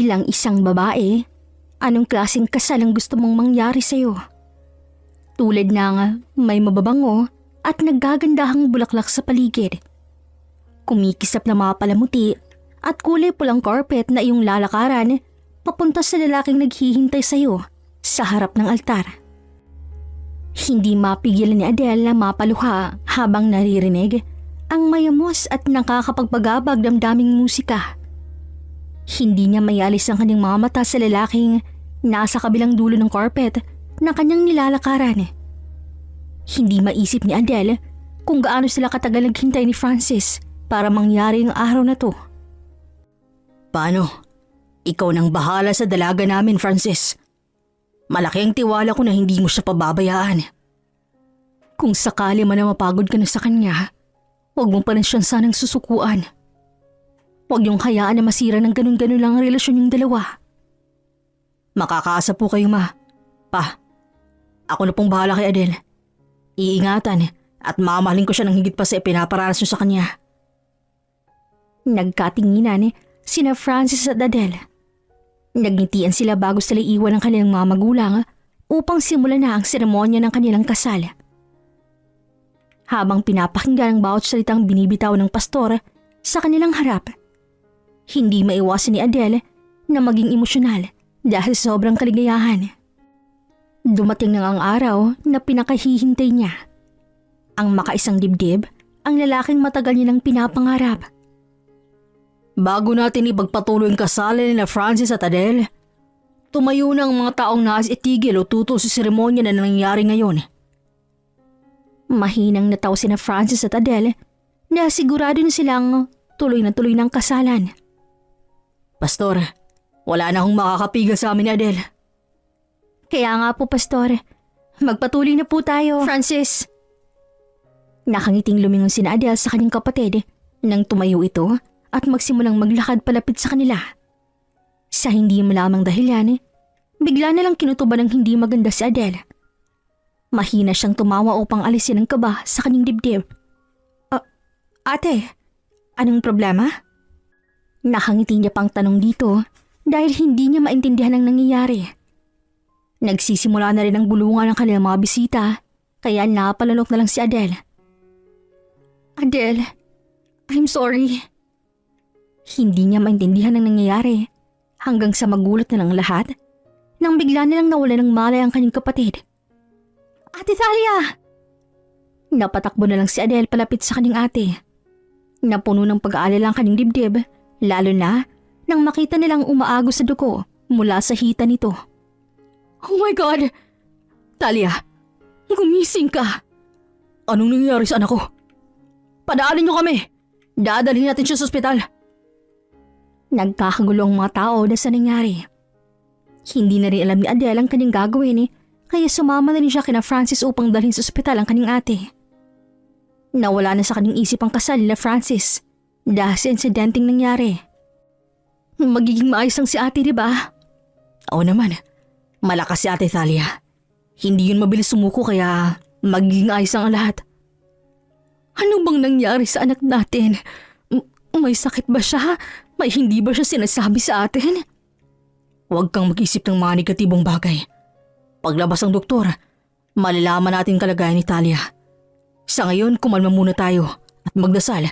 Bilang isang babae, anong klaseng kasal ang gusto mong mangyari sa'yo? Tulad ng may mababango at naggagandahang bulaklak sa paligid. Kumikisap na mga palamuti at kulay pulang carpet na iyong lalakaran papunta sa lalaking naghihintay sa'yo sa harap ng altar. Hindi mapigilan ni Adele na mapaluha habang naririnig ang mayamos at nakakapagpagabag damdaming musika. Hindi niya mayalis ang kanyang mga mata sa lalaking nasa kabilang dulo ng carpet na kanyang nilalakaran. Hindi maisip ni Adele kung gaano sila katagal naghintay ni Francis para mangyari ang araw na to. Paano? Ikaw nang bahala sa dalaga namin, Francis. Malaki ang tiwala ko na hindi mo siya pababayaan. Kung sakali man na mapagod ka na sa kanya, huwag mo pa rin siyang sanang susukuan. Huwag niyong hayaan na masira ng ganun-ganun lang ang relasyon niyong dalawa. Makakaasa po kayo, Ma. Pa, ako na pong bahala kay Adele. Iingatan at mamahalin ko siya ng higit pa sa ipinaparanas niyo sa kanya. Nagkatinginan sina Francis at Adele. Nagngitian sila bago sila iwan ng kanilang mga magulang upang simulan na ang seremonya ng kanilang kasal. Habang pinapakinggan ang bawat salitang binibitaw ng pastor sa kanilang harap, hindi maiwasan ni Adele na maging emosyonal dahil sobrang kaligayahan. Dumating na ang araw na pinakahihintay niya. Ang makaisang dibdib, ang lalaking matagal nilang pinapangarap. Bago natin ipagpatuloy ang kasalan ni Francis at Adele, tumayo na ang mga taong nais itigil o tutol sa seremonya na nangyayari ngayon. Mahinang nataw sina Francis at Adele na sigurado na silang tuloy na tuloy ng kasalan. Pastor, wala na akong makakapigil sa amin ni Adele. Kaya nga po, Pastor, magpatuloy na po tayo. Francis! Nakangiting lumingon sina Adele sa kanyang kapatid nang tumayo ito at magsimulang maglakad palapit sa kanila. Sa hindi malamang dahilan, bigla na lang kinutuban ng hindi maganda si Adele. Mahina siyang tumawa upang alisin ang kaba sa kanyang dibdib. Ate, anong problema? Nakangiti niya pang tanong dito dahil hindi niya maintindihan ang nangyayari. Nagsisimula na rin ang bulungan ng kanilang mga bisita kaya napalalok na lang si Adele. Adele, I'm sorry. Hindi niya maintindihan ang nangyayari hanggang sa magulat na lang lahat nang bigla nilang nawala ng malay ang kanyang kapatid. Ate Thalia! Napatakbo na lang si Adele palapit sa kanyang ate. Napuno ng pag-aalala ang kanyang dibdib, lalo na nang makita nilang umaagos sa dugo mula sa hita nito. Oh my God! Thalia, gumising ka! Anong nangyayari sa anak ko? Padaanin niyo kami! Dadalhin natin siya sa ospital! Nagkakagulo ang mga tao na sa nangyari. Hindi na rin alam ni Adele ang kanyang gagawin kaya sumama na rin siya kina Francis upang dalhin sa ospital ang kanyang ate. Nawala na sa kanyang isip ang kasal na Francis dahil sa insidenteng nangyari. Magiging maayos lang si ate, di ba? Oo naman. Malakas si Ate Thalia. Hindi yun mabilis sumuko kaya magiging ayos ang lahat. Ano bang nangyari sa anak natin? May sakit ba siya? May hindi ba siya sinasabi sa atin? Huwag kang mag-isip ng mga negatibong bagay. Paglabas ng doktor, malalaman natin kalagayan ni Thalia. Sa ngayon, kumalma muna tayo at magdasal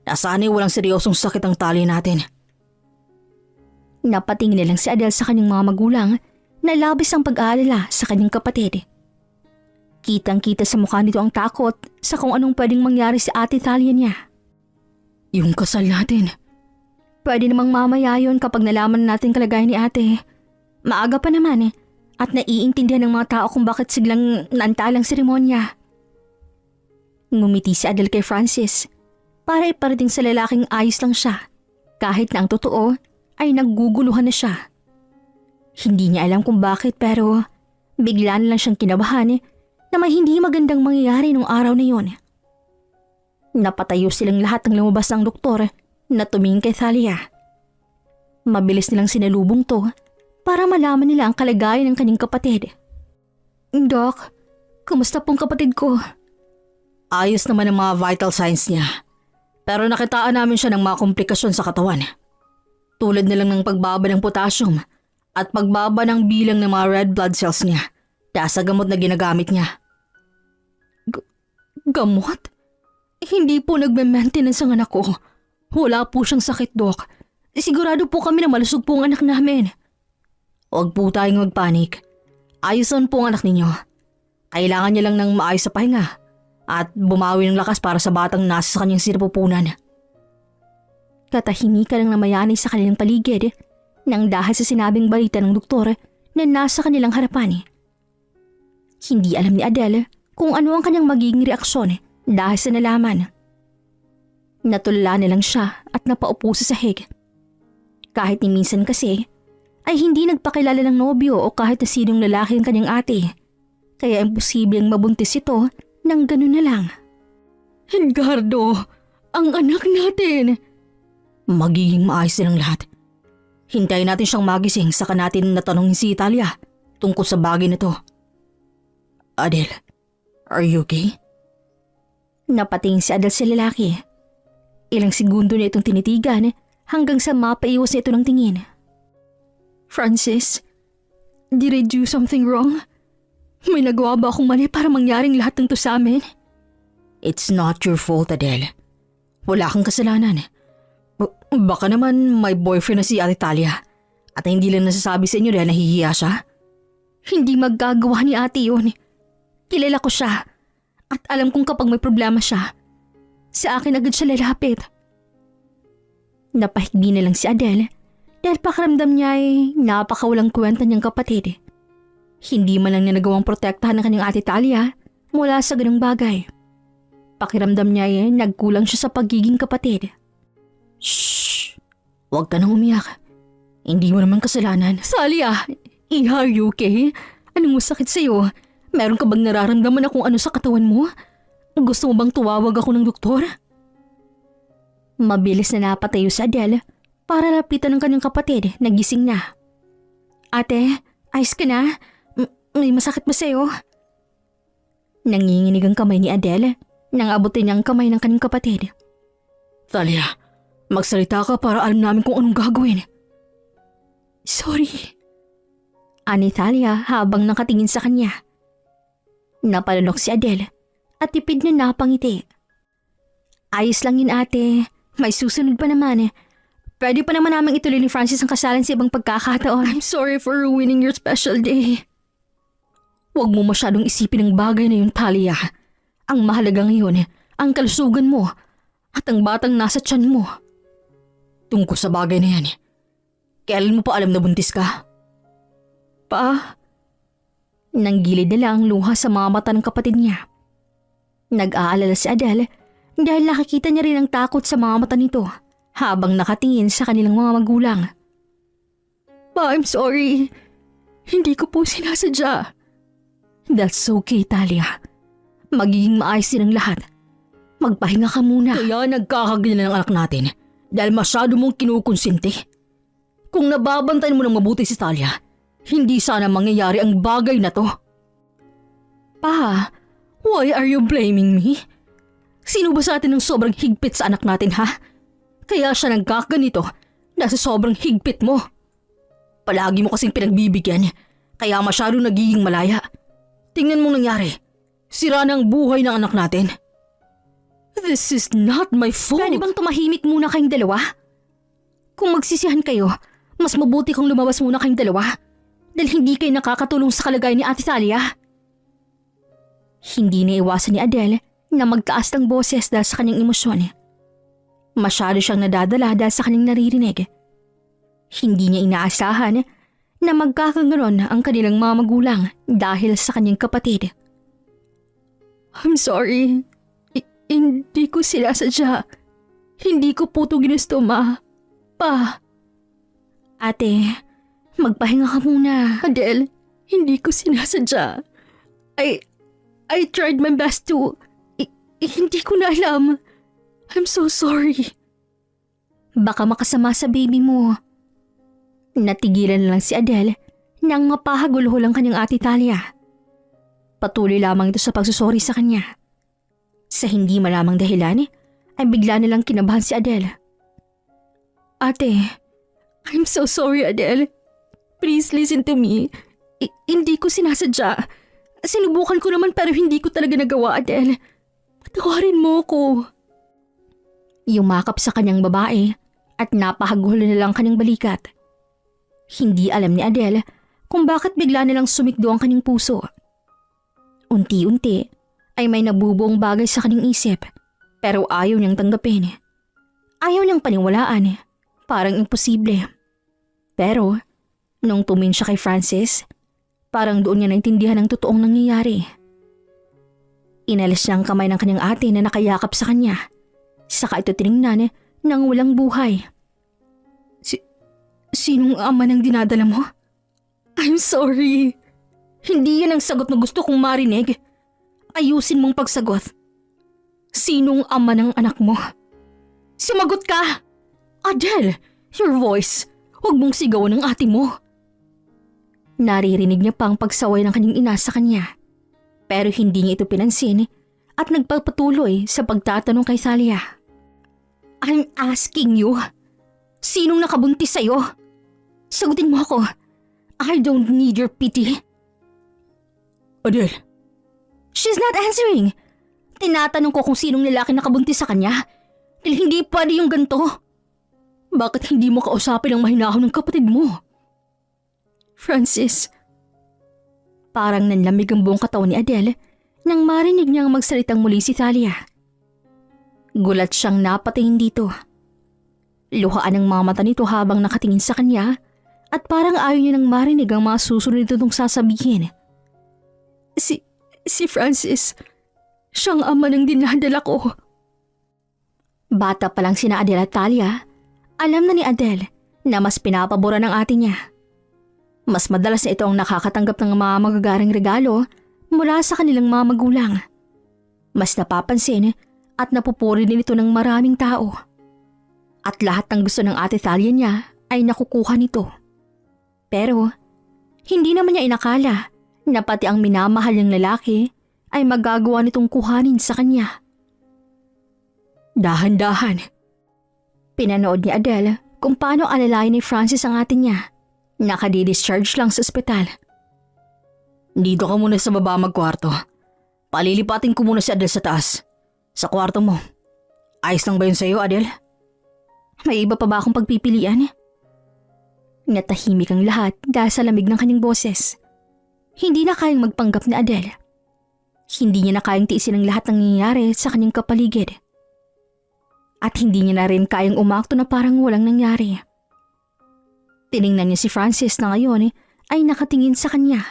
na sana'y walang seryosong sakit ang Thalia natin. Napatingin na lang si Adele sa kanyang mga magulang na labis ang pag-aalala sa kanyang kapatid. Kitang-kita sa mukha nito ang takot sa kung anong pwedeng mangyari sa Ate Thalia niya. Yung kasal natin. Pwede namang mamaya yun kapag nalaman natin kalagayan ni ate. Maaga pa naman at naiintindihan ng mga tao kung bakit siglang naantalang seremonya. Ngumiti si Adele kay Francis para iparating sa lalaking ayos lang siya kahit na ang totoo ay nagguguluhan na siya. Hindi niya alam kung bakit pero bigla na lang siyang kinabahan na may hindi magandang mangyayari nung araw na yon. Napatayo silang lahat ng lumabas ng doktor na tumingin kay Thalia. Mabilis nilang sinalubong to para malaman nila ang kalagayan ng kanyang kapatid. Doc, kumusta pong kapatid ko? Ayos naman ang mga vital signs niya. Pero nakitaan namin siya ng mga komplikasyon sa katawan. Tulad na lang ng pagbaba ng potassium at pagbaba ng bilang ng mga red blood cells niya dahil sa gamot na ginagamit niya. Gamot? Hindi po nagme-maintenance ang anak ko. Wala po siyang sakit, Dok. Sigurado po kami na malusog po ang anak namin. Huwag po tayong magpanik. Ayusan po ang anak ninyo. Kailangan niya lang ng maayos sa pahinga at bumawi ng lakas para sa batang nasa sa kanyang sinapupunan. Katahimikan ang namayanay sa kanilang paligid nang dahil sa sinabing balita ng doktor na nasa kanilang harapan. Hindi alam ni Adele kung ano ang kanyang magiging reaksyon dahil sa nalaman. Natulala na lang siya at napaupo sa sahig. Kahit ni minsan kasi ay hindi nagpakilala ng nobyo o kahit na sinong lalaki ang kanyang ate. Kaya imposibleng mabuntis ito nang ganun na lang. Edgardo, ang anak natin! Magiging maayos silang lahat. Hintayin natin siyang magising saka natin natanongin si Italia tungkol sa bagay na to. Adele, are you okay? Napatingin si Adele sa lalaki. Ilang segundo na itong tinitigan hanggang sa mapaiwas na ito ng tingin. Francis, did I do something wrong? May nagawa ba akong mali para mangyaring lahat ng to sa amin? It's not your fault, Adele. Wala kang kasalanan. Baka naman may boyfriend na si Ate Talia at hindi lang nasasabi sa inyo dahil nahihiya siya. Hindi maggagawa ni ate yun. Kilala ko siya at alam kong kapag may problema siya, sa akin agad siya lalapit. Napahigbi na lang si Adele dahil pakiramdam niya ay napakawalang kwenta niyang kapatid. Hindi man lang niya nagawang protektahan ng kanyang Ate Talia mula sa ganung bagay. Pakiramdam niya ay nagkulang siya sa pagiging kapatid. Shh! Huwag ka nang umiyak. Hindi mo naman kasalanan. Talia, are you okay? Anong masakit sa'yo? Meron ka bang nararamdaman na kung ano sa katawan mo? Gusto mo bang tuwawag ako ng doktor? Mabilis na napatayo si Adele para lapitan ng kanyang kapatid na gising na. Ate, ayos ka na? May masakit ba sa'yo? Nanginginig ang kamay ni Adele nang abutin niya ang kamay ng kanyang kapatid. Talia, magsalita ka para alam namin kung anong gagawin. Sorry. Ani Talia habang nakatingin sa kanya. Napalunok si Adele at tipid na napangiti. Ayos lang yun ate, may susunod pa naman. Pwede pa naman namang ituloy ni Francis ang kasalan sa ibang pagkakataon. I'm sorry for ruining your special day. Huwag mo masyadong isipin ang bagay na yun, Talia. Ang mahalaga ngayon, ang kalusugan mo at ang batang nasa tiyan mo. Tungkol sa bagay na yan, kailan mo pa alam na buntis ka? Pa? Nanggilid na lang ang luha sa mga mata ng kapatid niya. Nag-aalala si Adele dahil nakikita niya rin ang takot sa mga mata nito habang nakatingin sa kanilang mga magulang. Pa, I'm sorry. Hindi ko po sinasadya. That's okay, Talia. Magiging maayos din ang lahat. Magpahinga ka muna. Kaya nagkakaganyan ng anak natin dahil masyado mong kinukonsinti. Kung nababantayan mo ng mabuti si Talia, hindi sana mangyayari ang bagay na to. Pa, why are you blaming me? Sino ba sa atin ang sobrang higpit sa anak natin, ha? Kaya siya nagkakaganito dahil sa sobrang higpit mo. Palagi mo kasing pinagbibigyan, kaya masyado nagiging malaya. Tingnan mong nangyari. Sira na ang buhay ng anak natin. This is not my fault. Pwede bang tumahimik muna kayong dalawa? Kung magsisihan kayo, mas mabuti kung lumabas muna kayong dalawa. Dahil hindi kayo nakakatulong sa kalagayan ni Ate Talia. Hindi naiwasan ni Adele na magtaas ng boses dahil sa kanyang emosyon. Masyado siyang nadadala dahil sa kanyang naririnig. Hindi niya inaasahan na magkakaganon ang kanilang mga magulang dahil sa kanyang kapatid. I'm sorry. Hindi ko sinasadya. Hindi ko po ito ginusto, Ma. Pa. Ate, magpahinga ka muna. Adele, hindi ko sinasadya. I tried my best to... hindi ko na alam. I'm so sorry. Baka makasama sa baby mo. Natigilan na lang si Adele nang mapahaguluhol ang kanyang Ate Talia. Patuloy lamang ito sa pagsusori sa kanya. Sa hindi malamang dahilan, ay bigla nilang kinabahan si Adele. Ate, I'm so sorry, Adele. Please listen to me. Hindi ko sinasadya. Sinubukan ko naman pero hindi ko talaga nagawa, Adele. Patawarin mo ko. Yumakap sa kanyang babae at napahagulo na lang kanyang balikat. Hindi alam ni Adele kung bakit bigla nilang sumikdo ang kanyang puso. Unti-unti ay may nabubuong bagay sa kanyang isip pero ayaw niyang tanggapin. Ayaw niyang paniwalaan. Parang imposible. Pero nung tumingin siya kay Francis, parang doon niya naintindihan ang totoong nangyayari. Inalis niya ang kamay ng kanyang ate na nakayakap sa kanya. Saka ito tiningnan ng walang buhay. Sinong ama nang dinadala mo? I'm sorry. Hindi yan ang sagot na gusto kong marinig. Ayusin mong pagsagot. Sinong ama ng anak mo? Sumagot ka! Adele, your voice. Huwag mong sigawan ng ate mo. Naririnig niya pa ang pagsaway ng kanyang ina sa kanya. Pero hindi niya ito pinansin at nagpapatuloy sa pagtatanong kay Thalia. I'm asking you, sinong nakabuntis sa'yo? Sagutin mo ako. I don't need your pity. Adele. She's not answering. Tinatanong ko kung sinong lalaki nakabuntis sa kanya. Dahil hindi pwede yung ganito. Bakit hindi mo kausapin ang mahinahon ng kapatid mo? Francis. Parang nanlamig ang buong katawan ni Adele nang marinig niyang magsalitang muli si Thalia. Gulat siyang napatingin dito. Luhaan ang mga mata nito habang nakatingin sa kanya at parang ayaw niya nang marinig ang mga susunod nitong sasabihin. Si Francis, siyang ama ng dinadala ko. Bata pa lang sina Adele at Thalia, alam na ni Adele na mas pinapabura ng ate niya. Mas madalas na ito ang nakakatanggap ng mga magagaring regalo mula sa kanilang mga magulang. Mas napapansin at napupuri din ito ng maraming tao. At lahat ng gusto ng ate Thalia niya ay nakukuha nito. Pero hindi naman niya inakala na pati ang minamahal niyang lalaki ay magagawa nitong kuhanin sa kanya. Dahan-dahan. Pinanood ni Adele kung paano alalayan ni Francis ang ate niya. Nakadi-discharge lang sa ospital. Dito ka muna sa baba magkwarto. Palilipatin ko muna si Adele sa taas. Sa kwarto mo. Ayos lang ba yun sa'yo, Adele? May iba pa ba akong pagpipilian? Natahimik ang lahat dahil sa lamig ng kanyang boses. Hindi na kayang magpanggap ni Adele. Hindi niya na kayang tiisin ang lahat ng nangyayari sa kanyang kapaligid. At hindi niya na rin kayang umakto na parang walang nangyari. Tiningnan niya si Francis na ngayon ay nakatingin sa kanya.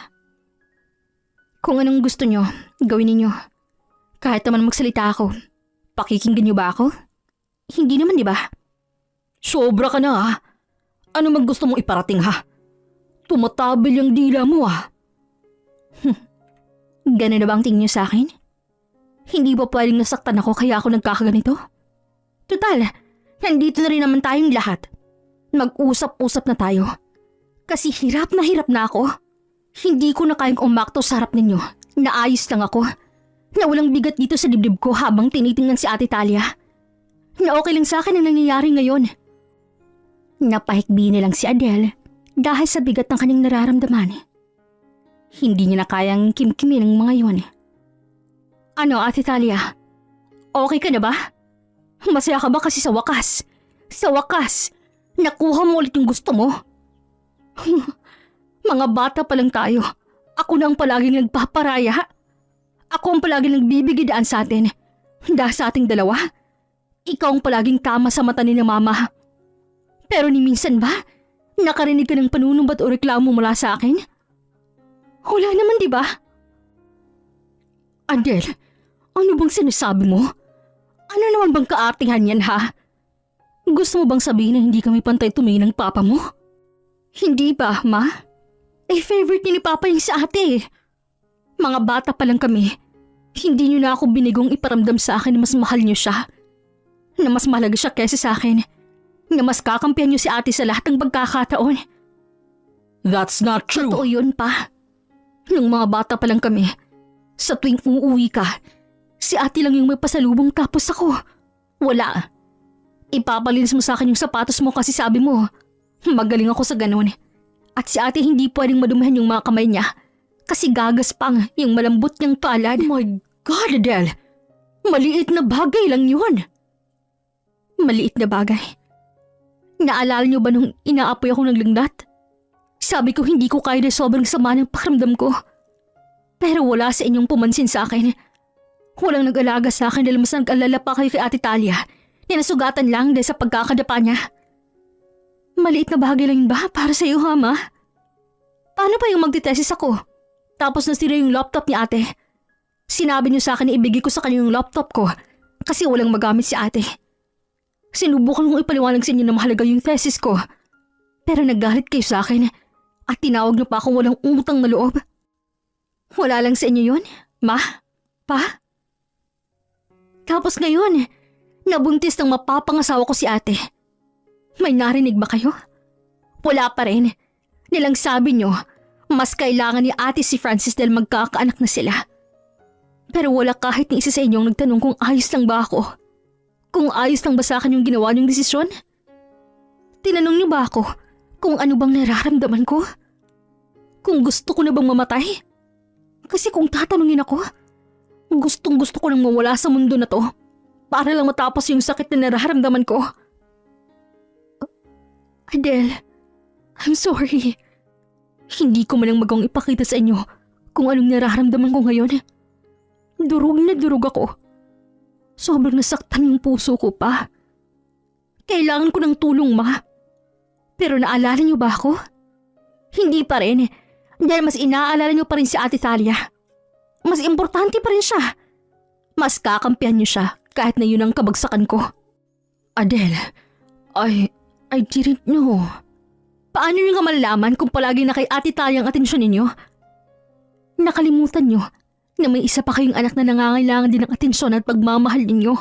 Kung anong gusto niyo, gawin ninyo. Kahit naman magsalita ako, pakikinggan niyo ba ako? Hindi naman, di ba? Sobra ka na ha. Ano man gusto mong iparating ha? Tumatabil yung dila mo ha. Ganun na ba ang tingin niyo sa akin? Hindi ba pwedeng nasaktan ako kaya ako nagkakaganito? Total, nandito na rin naman tayong lahat. Mag-usap-usap na tayo. Kasi hirap na ako. Hindi ko na kayang umakto sa harap ninyo. Naayos lang ako. Na walang bigat dito sa dibdib ko habang tinitingnan si Ate Thalia. Na okay lang sa akin ang nangyayari ngayon. Napahikbi nilang si Adele dahil sa bigat ng kanyang nararamdaman. Hindi niya na kayang kimkimin ang mga yun. Ano, Ate Thalia? Okay ka na ba? Masaya ka ba kasi sa wakas? Sa wakas, nakuha mo ulit yung gusto mo? Mga bata pa lang tayo. Ako na ang palaging nagpaparaya. Ako ang palaging nagbibigidaan sa atin. Dahil sa ating dalawa, ikaw ang palaging tama sa mata ni na mama. Pero ni minsan ba, nakarinig ka ng panunumbat o reklamo mula sa akin? Wala naman, di ba? Adele, ano bang sinasabi mo? Ano naman bang kaartingan yan, ha? Gusto mo bang sabihin na hindi kami pantay tumingin ng papa mo? Hindi ba, ma? Favorite ni papa yung sa ate. Mga bata pa lang kami. Hindi niyo na ako binigong iparamdam sa akin na mas mahal niyo siya. Na mas mahalaga siya kaysa sa akin. Na mas kakampihan niyo si ate sa lahat ng pagkakataon. That's not true. Totoo yun, pa. Nung mga bata pa lang kami, sa tuwing uuwi ka, si ate lang yung may pasalubong tapos ako. Wala. Ipapalinis mo sa akin yung sapatos mo kasi sabi mo, Magaling ako sa ganun. At si ate hindi pwedeng madumihan yung mga kamay niya kasi gagaspang yung malambot niyang palad. Oh my God, Adele! Maliit na bagay lang yun. Maliit na bagay. Naalala niyo ba nung inaapoy ako ng lagnat? Sabi ko hindi ko kaya na sobrang sama ng pakiramdam ko. Pero wala sa inyong pumansin sa akin. Walang nag-alaga sa akin dahil mas nag-alala pa kayo kay Ate Talia. Ninasugatan lang dahil sa pagkakadapa niya. Maliit na bagay lang yun ba para sa iyo, ha, Ma? Paano pa yung magtitesis ako? Tapos nasira yung laptop ni ate. Sinabi niyo sa akin na ibigay ko sa kanya yung laptop ko kasi walang magamit si ate. Sinubukan kong ipaliwanag sa inyo na mahalaga yung thesis ko. Pero naggalit kayo sa akin at tinawag niyo pa akong walang utang na loob. Wala lang sa inyo yun, Ma? Pa? Tapos ngayon, nabuntis ng mapapangasawa ko si ate. May narinig ba kayo? Wala pa rin. Nilang sabi niyo, mas kailangan ni ate si Francis dahil magkakaanak na sila. Pero wala kahit ni isa sa inyong nagtanong kung ayos lang ba ako. Kung ayos lang ba sa akin yung ginawa niyong desisyon? Tinanong niyo ba ako kung ano bang nararamdaman ko? Kung gusto ko na bang mamatay? Kasi kung tatanungin ako, gustong gusto ko nang mawala sa mundo na to para lang matapos yung sakit na nararamdaman ko. Adele, I'm sorry. Hindi ko man lang magawang ipakita sa inyo kung anong nararamdaman ko ngayon. Durog na durog ako. Sobrang nasaktan yung puso ko pa. Kailangan ko ng tulong, Ma. Pero naalala niyo ba ako? Hindi pa rin. Dahil mas inaalala niyo pa rin si Ate Talia. Mas importante pa rin siya. Mas kakampihan niyo siya kahit na yun ang kabagsakan ko. Adele, I didn't know. Paano niyo nga malalaman kung palagi na kay Ate Talia ang atensyon ninyo? Nakalimutan niyo na may isa pa kayong anak na nangangailangan din ng atensyon at pagmamahal ninyo.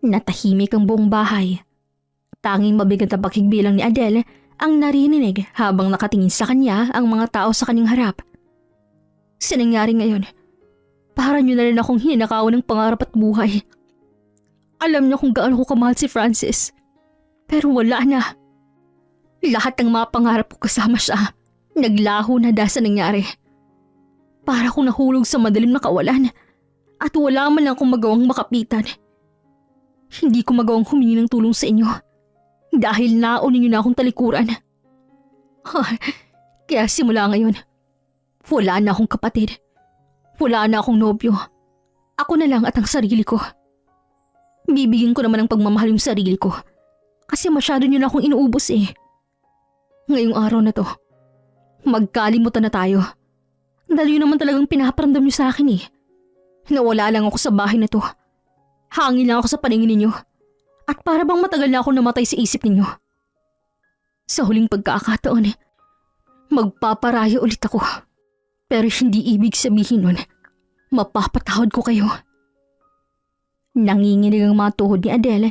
Natahimik ang buong bahay. Tanging mabigat na pakigbilang ni Adele ang narinig habang nakatingin sa kanya ang mga tao sa kanyang harap. Sa nangyari ngayon, para niyo na rin akong hinakawan ng pangarap at buhay. Alam niyo kung gaano ko kamahal si Francis. Pero wala na. Lahat ng mga pangarap ko kasama siya, naglaho na dahil sa nangyari. Para akong nahulog sa madilim na kawalan at wala man lang akong magawang makapitan. Hindi ko magawang humingi ng tulong sa inyo dahil naunin niyo na akong talikuran. Kaya simula ngayon, wala na akong kapatid. Wala na akong nobyo. Ako na lang at ang sarili ko. Bibigyan ko naman ng pagmamahal yung sarili ko kasi masyado niyo na akong inuubos eh. Ngayong araw na to, magkalimutan na tayo. Dahil yun naman talagang pinaparamdam niyo sa akin eh. Nawala lang ako sa bahay na to. Hangin lang ako sa paningin ninyo. At para bang matagal na ako namatay sa isip ninyo. Sa huling pagkakataon, magpaparaya ulit ako. Pero hindi ibig sabihin nun, mapapatawad ko kayo. Nanginginig ang mga tuhod ni Adele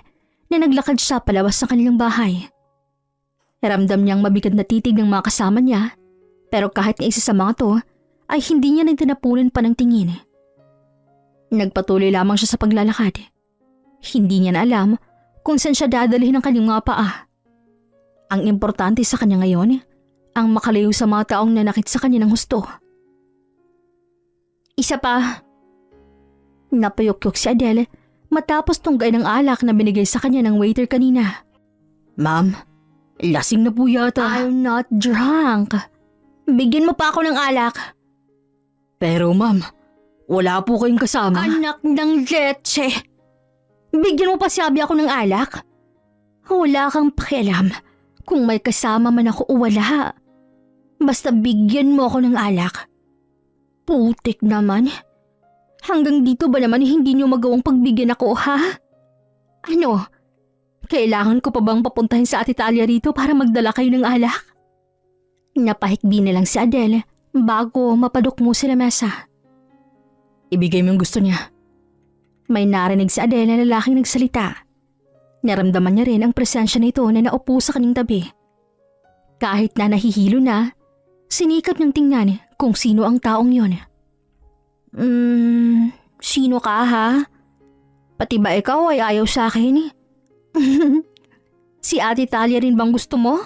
na naglakad siya palabas sa kanilang bahay. Ramdam niyang mabigat na titig ng mga kasama niya, pero kahit na isa sa mga to, ay hindi niya nagtinapunan pa ng tingin. Nagpatuloy lamang siya sa paglalakad. Hindi niya na alam kung saan siya dadalhin ng kanyang mga paa. Ang importante sa kanya ngayon, ang makalayo sa mga taong nanakit sa kanya ng husto. Isa pa. Napayukyok si Adele matapos tunggay ng alak na binigay sa kanya ng waiter kanina. Ma'am, lasing na po yata. I'm not drunk. Bigyan mo pa ako ng alak. Pero ma'am, wala po kayong kasama. Anak ng leche. Bigyan mo pa sabi ako ng alak. Wala kang pakialam kung may kasama man ako o wala. Basta bigyan mo ako ng alak. Putik naman. Hanggang dito ba naman hindi niyo magawang pagbigyan ako, ha? Ano? Kailangan ko pa bang papuntahin sa Ate Talia rito para magdala kayo ng alak? Napahikbi na lang si Adele bago mapadukmo sila mesa. Ibigay mo yung gusto niya. May narinig si Adele na lalaking nagsalita. Naramdaman niya rin ang presensya nito na naupo sa kanyang tabi. Kahit na nahihilo na, sinikap niyang tingnan kung sino ang taong yon. Sino ka ha? Pati ba ikaw ay ayaw sa akin? Si Ate Talia rin bang gusto mo?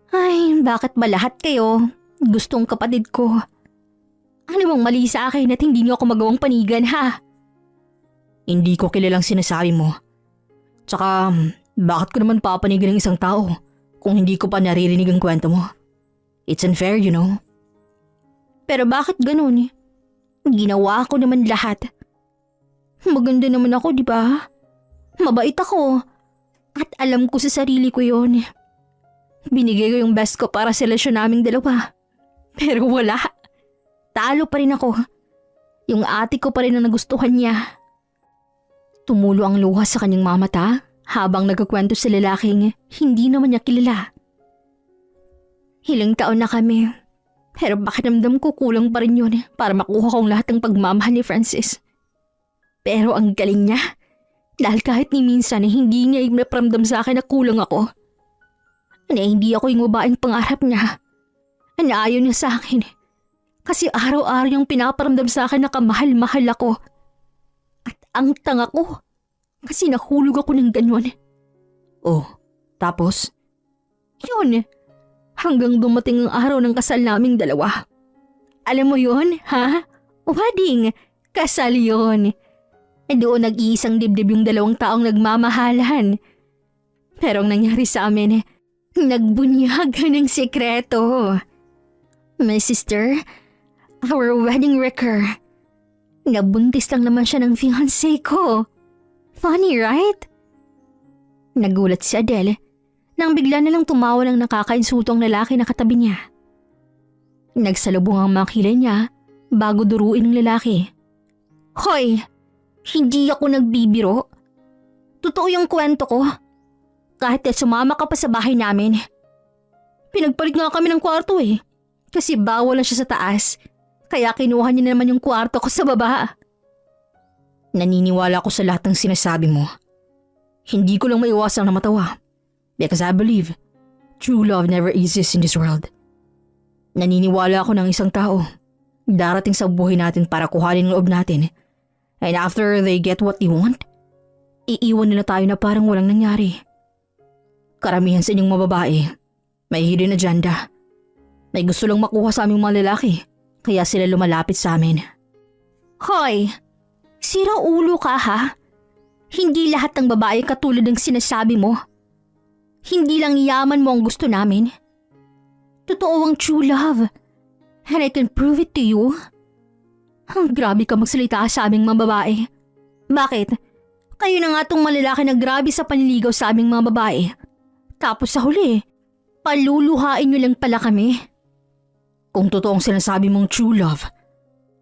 Ay, bakit ba lahat kayo gustong kapatid ko? Ano bang mali sa akin at hindi niyo ako magawang panigan, ha? Hindi ko kilalang sinasabi mo. Tsaka, bakit ko naman papanigan ng isang tao kung hindi ko pa naririnig ang kwento mo? It's unfair, you know. Pero bakit ganun? Ginawa ko naman lahat. Maganda naman ako, di ba? Mabait ako. At alam ko sa sarili ko yon. Binigay ko yung best ko para sa relasyon naming dalawa. Pero wala. Talo pa rin ako. Yung ate ko pa rin ang nagustuhan niya. Tumulo ang luha sa kanyang mga mata habang nagkakwento sa lalaking hindi naman niya kilala. Ilang taon na kami. Pero pakiramdam ko kulang pa rin yun para makuha kong lahat ng pagmamahal ni Francis. Pero ang galing niya. Dahil kahit ni minsan hindi niya iparamdam sa akin na kulang ako. Na hindi ako yung babaeng pangarap niya. Na ayaw niya sa akin. Kasi araw-araw yung pinaparamdam sa akin na kamahal-mahal ako. At ang tanga ko. Kasi nahulog ako ng ganyan. Oh, tapos? Yun. Hanggang dumating ang araw ng kasal naming dalawa. Alam mo yun, ha? Wedding. Kasal yun. Doon nag-iisang dibdib yung dalawang taong nagmamahalan. Pero ang nangyari sa amin, nagbunyagan ng sekreto. My sister, our wedding wrecker. Nabuntis lang naman siya ng fiancé ko. Funny, right? Nagulat si Adele nang bigla nalang tumawa ng nakakainsultong lalaki na katabi niya. Nagsalubong ang mga kilay niya bago duruin ng lalaki. Hoy! Hindi ako nagbibiro. Totoo yung kwento ko. Kahit na sumama ka pa sa bahay namin. Pinagpalit nga kami ng kwarto eh. Kasi bawal lang siya sa taas. Kaya kinuha niya naman yung kwarto ko sa baba. Naniniwala ko sa lahat ng sinasabi mo. Hindi ko lang maiwasang na matawa. Because I believe true love never exists in this world. Naniniwala ako ng isang tao. Darating sa buhay natin para kuhanin ang loob natin. And after they get what they want, iiwan nila tayo na parang walang nangyari. Karamihan sa inyong mga babae, may hidden agenda. May gusto lang makuha sa aming mga lalaki, kaya sila lumalapit sa amin. Hoy! Sira ulo ka ha? Hindi lahat ng babae katulad ng sinasabi mo. Hindi lang yaman mo ang gusto namin. Totoo ang true love. And I can prove it to you. Grabe ka magsalita sa aming mga babae. Bakit? Kayo na nga tong malalaki na grabe sa panliligaw sa aming mga babae. Tapos sa huli, paluluhain nyo lang pala kami. Kung totoong sinasabi mong true love,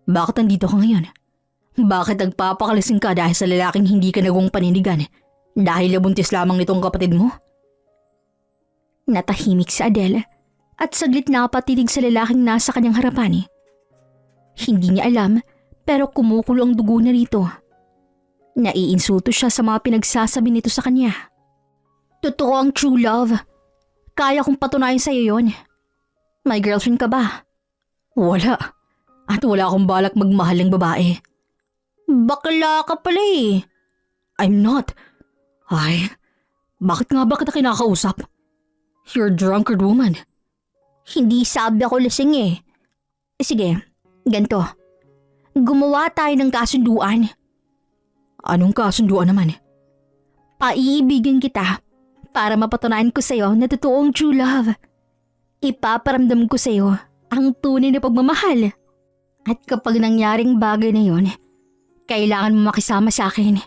bakit nandito ka ngayon? Bakit nagpapakalising ka dahil sa lalaking hindi ka nagawang panindigan dahil nabuntis lamang nitong kapatid mo? Natahimik si Adele at saglit nakapatitig sa lalaking nasa kanyang harapan. Hindi niya alam pero kumukulo ang dugo na rito. Naiinsulto siya sa mga pinagsasabi nito sa kanya. Totoo ang true love. Kaya kong patunayan sa'yo yon. May girlfriend ka ba? Wala. At wala akong balak magmahal ng babae. Bakla ka pala eh. I'm not. Ay, bakit nga ba kita kinakausap? You're a drunkard woman. Hindi sabi ako lasing eh. Sige, ganito. Gumawa tayo ng kasunduan. Anong kasunduan naman? Paiibigin kita para mapatunayan ko sa'yo na totoong true love. Ipaparamdam ko sa'yo ang tunay na pagmamahal. At kapag nangyaring bagay na yon, kailangan mo makisama sa akin.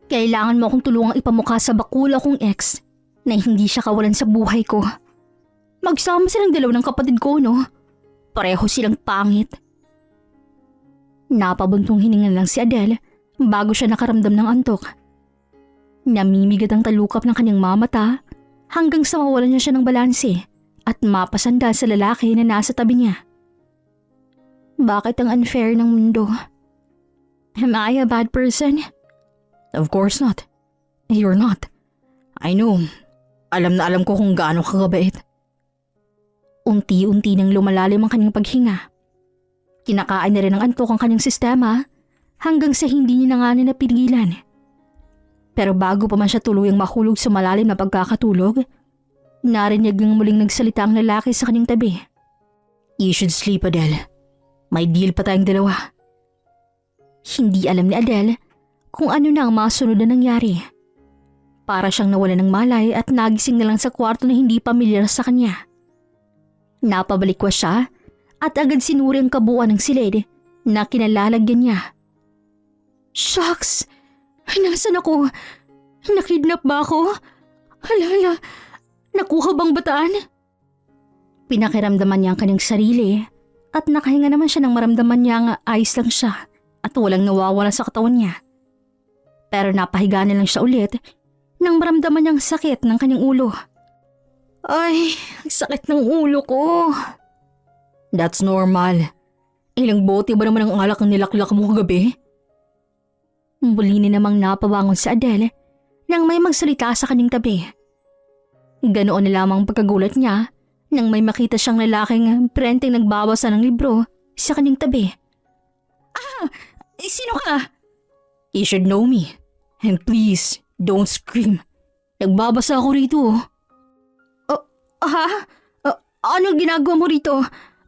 Kailangan mo akong tulungang ipamukha sa bakula kong ex na hindi siya kawalan sa buhay ko. Magsama silang dalawa ng kapatid ko, no? Pareho silang pangit. Napabuntong hininga lang si Adele bago siya nakaramdam ng antok. Namimigat ang talukap ng kanyang mga mata hanggang sa mawalan niya siya ng balanse at mapasanda sa lalaki na nasa tabi niya. Bakit ang unfair ng mundo? Am I a bad person? Of course not. You're not. I know. Alam na alam ko kung gaano ka kabait. Unti-unti nang lumalalim ang kanyang paghinga. Kinakain na rin ng antok ang kanyang sistema hanggang sa hindi niya na nga napigilan. Pero bago pa man siya tuluyang mahulog sa malalim na pagkakatulog, narinig ng muling nagsalita ang lalaki sa kanyang tabi. You should sleep, Adele. May deal pa tayong dalawa. Hindi alam ni Adele kung ano na ang masunod na nangyari. Para siyang nawala ng malay at nagising na lang sa kwarto na hindi pamilyar sa kanya. Napabalikwas siya at agad sinuri ang kabuuan ng silid na kinalalagyan niya. Shucks! Nasaan ako? Nakidnap ba ako? Halala, nakuha bang bataan? Pinakiramdaman niya ang kanyang sarili at nakahinga naman siya nang maramdaman niya nga ayos lang siya at walang nawawala sa katawan niya. Pero napahiga na lang siya ulit nang maramdaman niya ang sakit ng kanyang ulo. Ay, ang sakit ng ulo ko. That's normal. Ilang bote ba naman ang alak ang nilaklak mo kagabi? Muli ni namang napabangon si Adele nang may magsalita sa kanyang tabi. Ganoon na lamang pagkagulat niya nang may makita siyang lalaking prenteng nagbabasa ng libro sa kanyang tabi. Ah! Sino ka? You should know me. And please, don't scream. Nagbabasa ako rito. Anong ginagawa mo rito?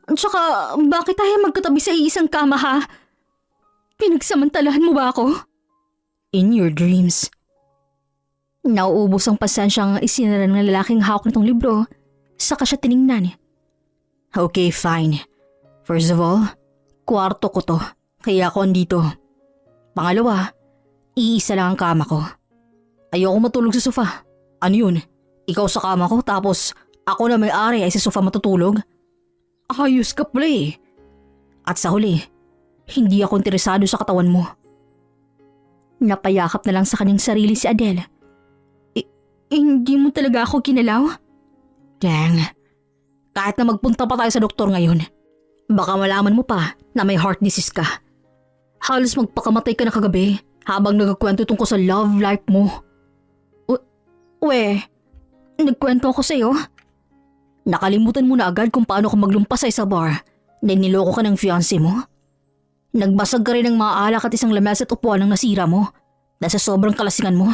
Tsaka bakit tayo magkatabi sa isang kama ha? Pinagsamantalahan mo ba ako? In your dreams. Nauubos ang pasensyang isinara ng lalaking hawak nitong libro, saka siya tiningnan. Okay, fine. First of all, kwarto ko to, kaya ako andito. Pangalawa, iisa lang ang kama ko. Ayoko matulog sa sofa. Ano yun? Ikaw sa kama ko tapos ako na may-ari ay sa sofa matutulog? Ayos ka pala eh. At sa huli, hindi ako interesado sa katawan mo. Napayakap na lang sa kanyang sarili si Adele. Hindi mo talaga ako kinalaw? Dang. Kahit na magpunta pa tayo sa doktor ngayon, baka malaman mo pa na may heart disease ka. Halos magpakamatay ka na kagabi habang nagkwento tungkol sa love life mo. Nagkwento ako sa'yo? Nakalimutan mo na agad kung paano ka maglumpas sa isang bar na niloko ka ng fiancé mo? Nagbasag ka rin ng mga alak at isang lamesa at upuan ng nasira mo dahil sa sobrang kalasingan mo?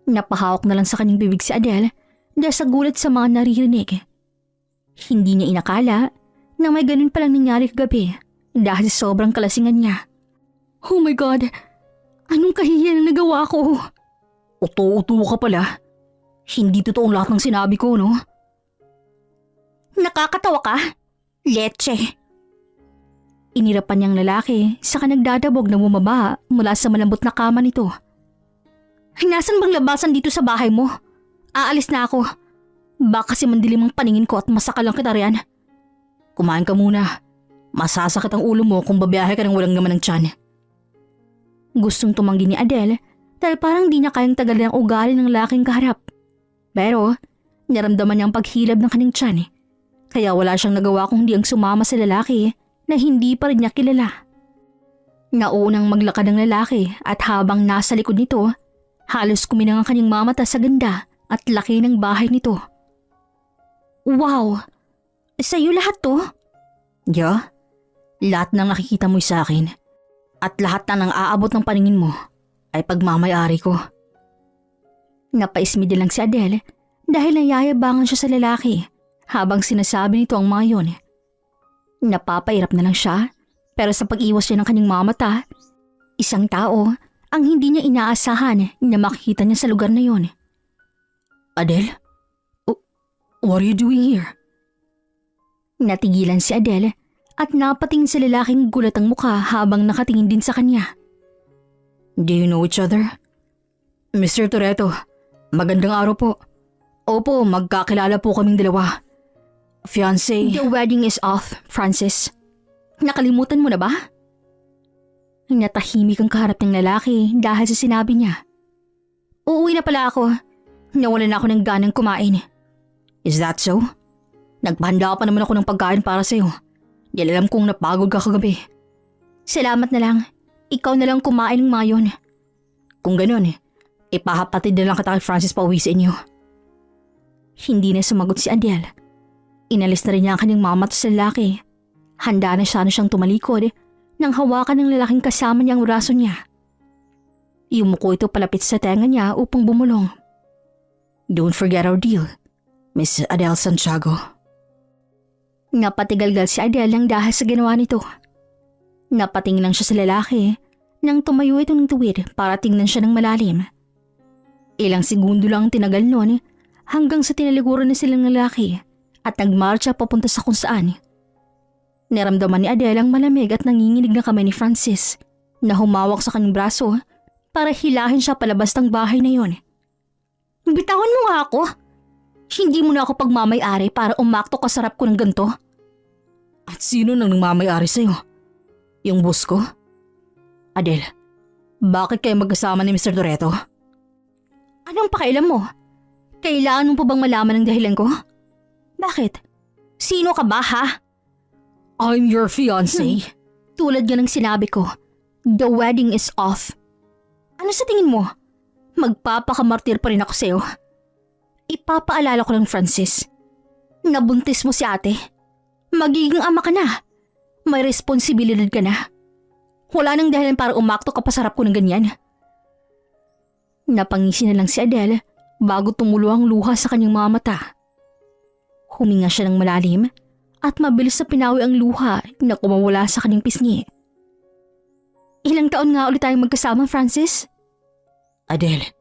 Napahawak na lang sa kanyang bibig si Adele dahil sa gulat sa mga naririnig. Hindi niya inakala na may ganun palang nangyari kagabi dahil sa sobrang kalasingan niya. Oh my God! Anong kahihiyan ang nagawa ko? Uto-uto ka pala. Hindi totoong lahat ng sinabi ko, no? Nakakatawa ka? Leche! Inirapan niyang lalaki saka nagdadabog na bumaba mula sa malambot na kama nito. Nasaan bang labasan dito sa bahay mo? Aalis na ako. Baka kasi mandilim ang paningin ko at masakal lang kita riyan. Kumain ka muna. Masasakit ang ulo mo kung babiyahe ka ng walang naman ng tiyan. Gustong tumanggi ni Adele dahil parang di niya kayang tagalin ang ugali ng lalaking kaharap. Pero naramdaman niya ang paghilab ng kanyang tiyan. Kaya wala siyang nagawa kung hindi ang sumama sa lalaki na hindi pa rin niya kilala. Naunang maglakad ang lalaki at habang nasa likod nito, halos kuminang ang kanyang mamata sa ganda at laki ng bahay nito. Wow! Sa'yo lahat to? Yeah? Lahat ng nakikita mo'y sa akin. At lahat na nang aabot ng paningin mo ay pagmamayari ko. Napaismid lang si Adele dahil nayayabangan siya sa lalaki habang sinasabi nito ang mga yun. Napapairap na lang siya pero sa pag-iwas niya ng kanyang mamata, isang tao ang hindi niya inaasahan na makikita niya sa lugar na yon. Adele? What are you doing here? Natigilan si Adele at napatingin sa lalaking gulat ang mukha habang nakatingin din sa kanya. Do you know each other? Mr. Toretto, magandang araw po. Opo, magkakilala po kaming dalawa. Fiancé. The wedding is off, Francis. Nakalimutan mo na ba? Natahimik ang kaharap ng lalaki dahil sa sinabi niya. Uuwi na pala ako. Nawalan na ako ng ganang kumain. Is that so? Nagpahanda pa naman ako ng pagkain para sa'yo. Dahil alam kong napagod ka kagabi. Salamat na lang. Ikaw na lang kumain ng mayon. Kung ganun, ipahapatid na lang kita kay Francis pauwi sa inyo. Hindi na sumagot si Adele. Inalis na rin niya ang kanyang mama sa lalaki. Handa na siya siyang tumalikod nang hawakan ng lalaking kasama niya ang braso niya. Yumuko ito palapit sa tenga niya upang bumulong. Don't forget our deal, Miss Adele Santiago. Napatigalgal si Adele lang dahil sa ginawa nito. Napatingin lang siya sa lalaki nang tumayo ito ng tuwid para tingnan siya ng malalim. Ilang segundo lang ang tinagal noon hanggang sa tinalikuran na silang lalaki at nagmarcha papunta sa kung saan. Naramdaman ni Adele ang malamig at nanginginig na kamay ni Francis na humawak sa kanyang braso para hilahin siya palabas ng bahay na yon. Bitawan mo nga ako. Hindi mo na ako pagmamayari para umakto kasarap ko ng ganito. At sino nang nangmamayari sa'yo? Yung boss ko? Adele, bakit kayo magkasama ni Mr. Toretto? Anong pakialam mo? Kailangan mo pa bang malaman ang dahilan ko? Bakit? Sino ka ba ha? I'm your fiancé. Tulad nga ng sinabi ko, the wedding is off. Ano sa tingin mo? Magpapakamartir pa rin ako sa'yo. Ipapaalala ko lang, Francis. Nabuntis mo si ate. Magiging ama ka na. May responsibilidad ka na. Wala nang dahilan para umakto ka pa sarap ko ng ganyan. Napangisi na lang si Adele bago tumulo ang luha sa kanyang mga mata. Huminga siya ng malalim at mabilis na pinawi ang luha na kumawala sa kanyang pisngi. Ilang taon nga ulit tayong magkasama, Francis? Adele.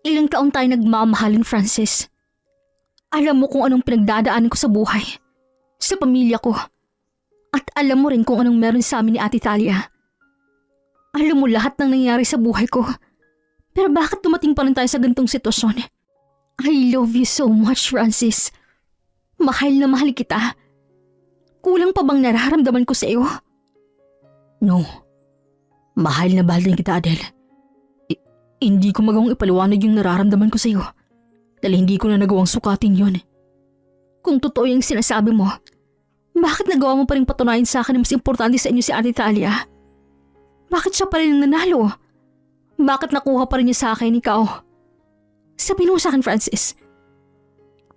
Ilang taon tayo nagmamahalin, Francis. Alam mo kung anong pinagdadaanan ko sa buhay, sa pamilya ko, at alam mo rin kung anong meron sa amin ni Ate Talia. Alam mo lahat ng nangyari sa buhay ko, pero bakit dumating pa rin tayo sa ganitong sitwasyon? I love you so much, Francis. Mahal na mahal kita. Kulang pa bang nararamdaman ko sa iyo? No. Mahal na mahal din kita, Adele. Hindi ko magawang ipaliwanag yung nararamdaman ko sa iyo dahil hindi ko na nagawang sukatin yon. Kung totoo yung sinasabi mo, bakit nagawa mo pa rin patunayan sa akin na mas importante sa inyo si Ate Talia? Bakit siya pa rin ang nanalo? Bakit nakuha pa rin niya sa akin ikaw? Sabihin mo sa akin, Francis.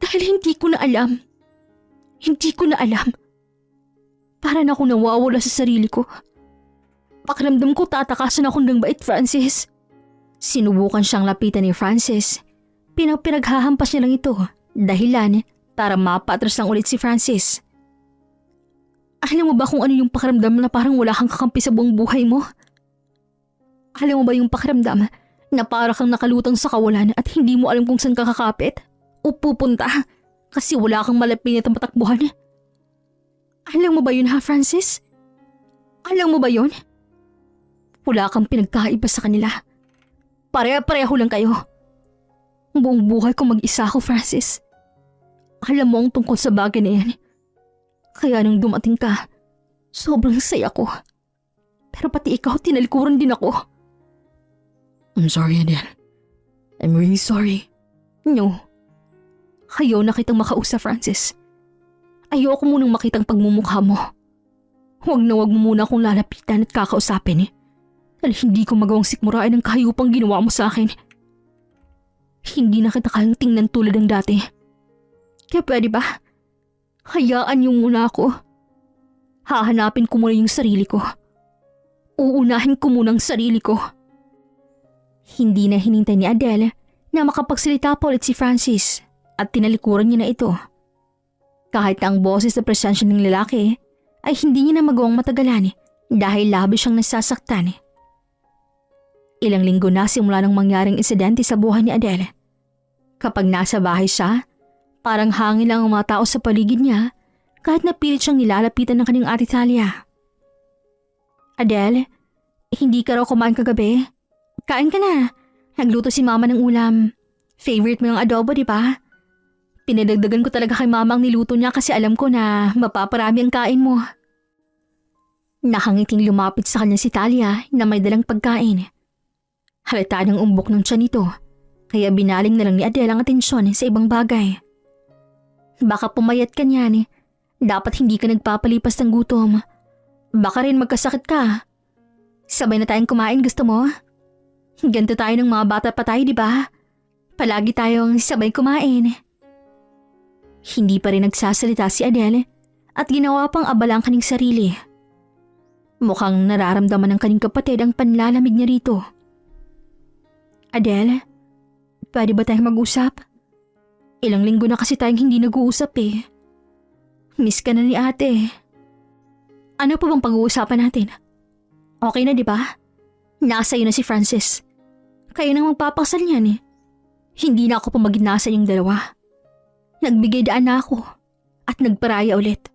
Dahil hindi ko na alam. Hindi ko na alam. Para na ako nawawala sa sarili ko. Pakiramdam ko tatakasan ako ng bait, Francis. Sinubukan siyang lapitan ni Francis. Pinaghahampas niya lang ito. Dahilan para mapatras lang ulit si Francis. Alam mo ba kung ano yung pakiramdam na parang wala kang kakampi sa buong buhay mo? Alam mo ba yung pakiramdam na para kang nakalutang sa kawalan at hindi mo alam kung saan ka kakapit o pupunta kasi wala kang malapit na matakbuhan? Alam mo ba yun ha, Francis? Alam mo ba yun? Wala kang pinagkaiba sa kanila. Pareho lang kayo. Buong buhay ko mag-isa ako, Francis. Alam mo ang tungkol sa bagay na yan. Kaya nung dumating ka, sobrang saya ko. Pero pati ikaw, tinalikuran din ako. I'm sorry, Adele. I'm really sorry. No. Ayaw na kitang makausap, Francis. Ayoko munang makitang pagmumukha mo. Huwag mo muna akong lalapitan at kakausapin. Dahil hindi ko magawang sikmurain ang kahayupang ginawa mo sa akin. Hindi na kita kayang tingnan tulad ng dati. Kaya pwede ba? Hayaan niyo muna ako. Hahanapin ko muna yung sarili ko. Uunahin ko muna ang sarili ko. Hindi na hinintay ni Adele na makapagsalita pa ulit si Francis at tinalikuran niya na ito. Kahit na ang boses na presensya ng lalaki ay hindi niya na magawang matagalan dahil labis siyang nasasaktan. Ilang linggo na simula nang mangyaring insidente sa buhay ni Adele. Kapag nasa bahay siya, parang hangin lang ang mga tao sa paligid niya kahit napilit siyang nilalapitan ng kanyang Ate Talia. Adele, hindi ka raw kumain kagabi? Kain ka na. Nagluto si Mama ng ulam. Favorite mo yung adobo, di ba? Pinadagdagan ko talaga kay Mama ang niluto niya kasi alam ko na mapaparami ang kain mo. Nakangiting lumapit sa kanya si Talia na may dalang pagkain. Halata ng umbok ng tiyan nito, kaya binaling na lang ni Adele ang atensyon sa ibang bagay. Baka pumayat ka niyan, dapat hindi ka nagpapalipas ng gutom. Baka rin magkasakit ka. Sabay na tayong kumain, gusto mo? Ganito tayo ng mga bata pa tayo, di ba? Palagi tayong sabay kumain. Hindi pa rin nagsasalita si Adele at ginawa pang abala ang kanyang sarili. Mukhang nararamdaman ng kanyang kapatid ang panlalamig niya rito. Adele, pwede ba tayong mag-usap? Ilang linggo na kasi tayong hindi nag-uusap eh. Miss ka na ni ate. Ano pa bang pag-uusapan natin? Okay na, di ba? Nasa iyo na si Francis. Kayo nang magpapakasal niyan eh. Hindi na ako pamagin-nasa yung dalawa. Nagbigay daan na ako at nagparaya ulit.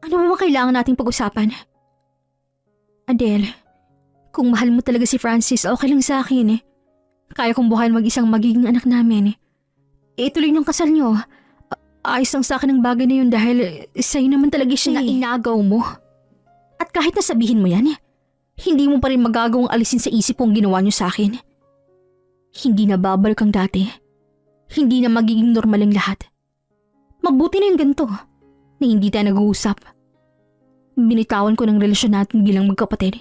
Ano ba kailangan nating pag-usapan? Adele, kung mahal mo talaga si Francis, okay lang sa akin eh. Kaya kong buhayin mag-isang magiging anak namin eh. Ituloy ng kasal niyo. Ayos lang sa akin ang bagay na yun dahil sa'yo naman talaga siya na inagaw mo. At kahit nasabihin mo yan, hindi mo pa rin magagawang alisin sa isip kung ginawa niyo sa akin. Hindi na babalik ang dati. Hindi na magiging normal ang lahat. Mabuti na yung ganito na hindi tayo nag-uusap. Binitawan ko ng relasyon natin bilang magkapatid.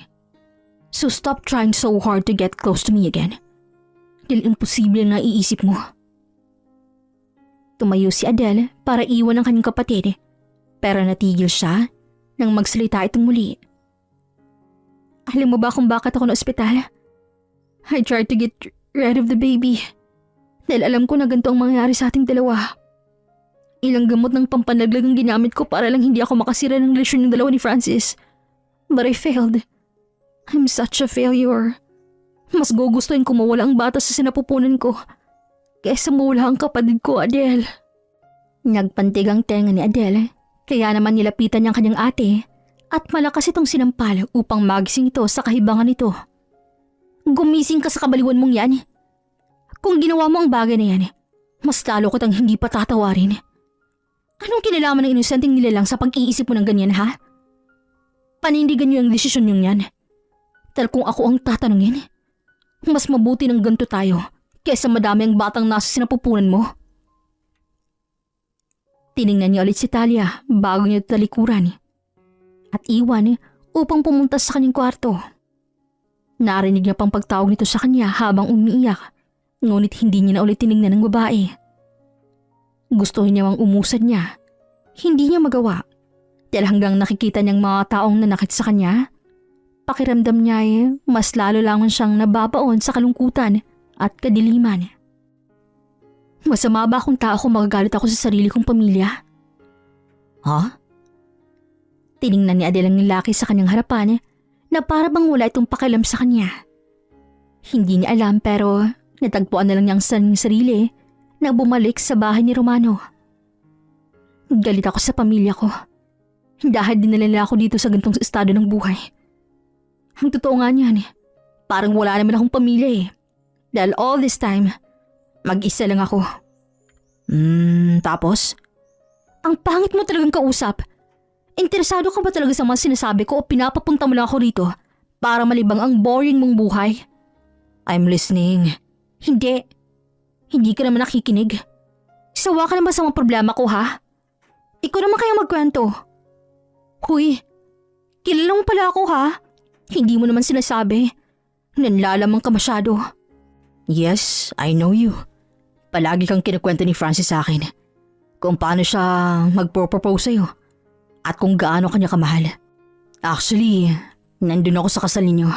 So stop trying so hard to get close to me again. Dahil imposible na iisip mo. Tumayo si Adele para iwan ang kanyang kapatid, pero natigil siya nang magsalita itong muli. Alam mo ba kung bakit ako na ospital? I tried to get rid of the baby. Dahil alam ko na ganito ang mangyayari sa ating dalawa. Ilang gamot ng pampanaglag ang ginamit ko para lang hindi ako makasira ng relasyon ng dalawa ni Francis. But I failed. I'm such a failure. Mas gugustuhin ko mawala ang bata sa sinapupunan ko kaysa mawala ang kapatid ko, Adele. Nagpantig ang tenga ni Adele, kaya naman nilapitan niyang kanyang ate at malakas itong sinampal upang magising ito sa kahibangan nito. Gumising ka sa kabaliwan mong yan. Kung ginawa mo ang bagay na yan, mas lalo ko tang hindi patatawarin. Anong kinalaman ng inosenteng nilalang sa pag-iisip mo ng ganyan, ha? Panindigan niyo ang desisyon niyong yan. Dahil kung ako ang tatanungin, mas mabuti ng ganito tayo kesa madami ang batang nasa sinapupunan mo. Tiningnan niya ulit si Talia bago niya talikuran at iwan upang pumunta sa kanyang kwarto. Narinig niya pang pagtawag nito sa kanya habang umiiyak, ngunit hindi niya na ulit tiningnan ng babae. Gustuhin niya mang umusad niya, hindi niya magawa dahil hanggang nakikita niyang mga taong nanakit sa kanya, pakiramdam niya mas lalo lang siyang nababaon sa kalungkutan at kadiliman. Masama ba akong tao kung magagalit ako sa sarili kong pamilya? Ha? Tiningnan ni Adele ang lalaki sa kanyang harapan na para bang wala itong pakialam sa kanya. Hindi niya alam pero natagpuan na lang niya ang sarili na bumalik sa bahay ni Romano. Galit ako sa pamilya ko dahil dinala nila ako dito sa gantong estado ng buhay. Ang totoo nga niyan, parang wala naman akong pamilya dahil all this time, mag-isa lang ako. Tapos? Ang pangit mo talagang kausap. Interesado ka ba talaga sa mga sinasabi ko o pinapapunta mo lang ako rito para malibang ang boring mong buhay? I'm listening. Hindi. Hindi ka naman nakikinig. Sawa ka na ba sa mga problema ko, ha? Ikaw naman kaya magkwento. Huy, kilala mo pala ako, ha? Hindi mo naman sinasabi. Nanlalamang ka masyado. Yes, I know you. Palagi kang kinukwento ni Francis sa akin kung paano siya magpropose sa'yo at kung gaano kanya kamahal. Actually, nandun ako sa kasal ninyo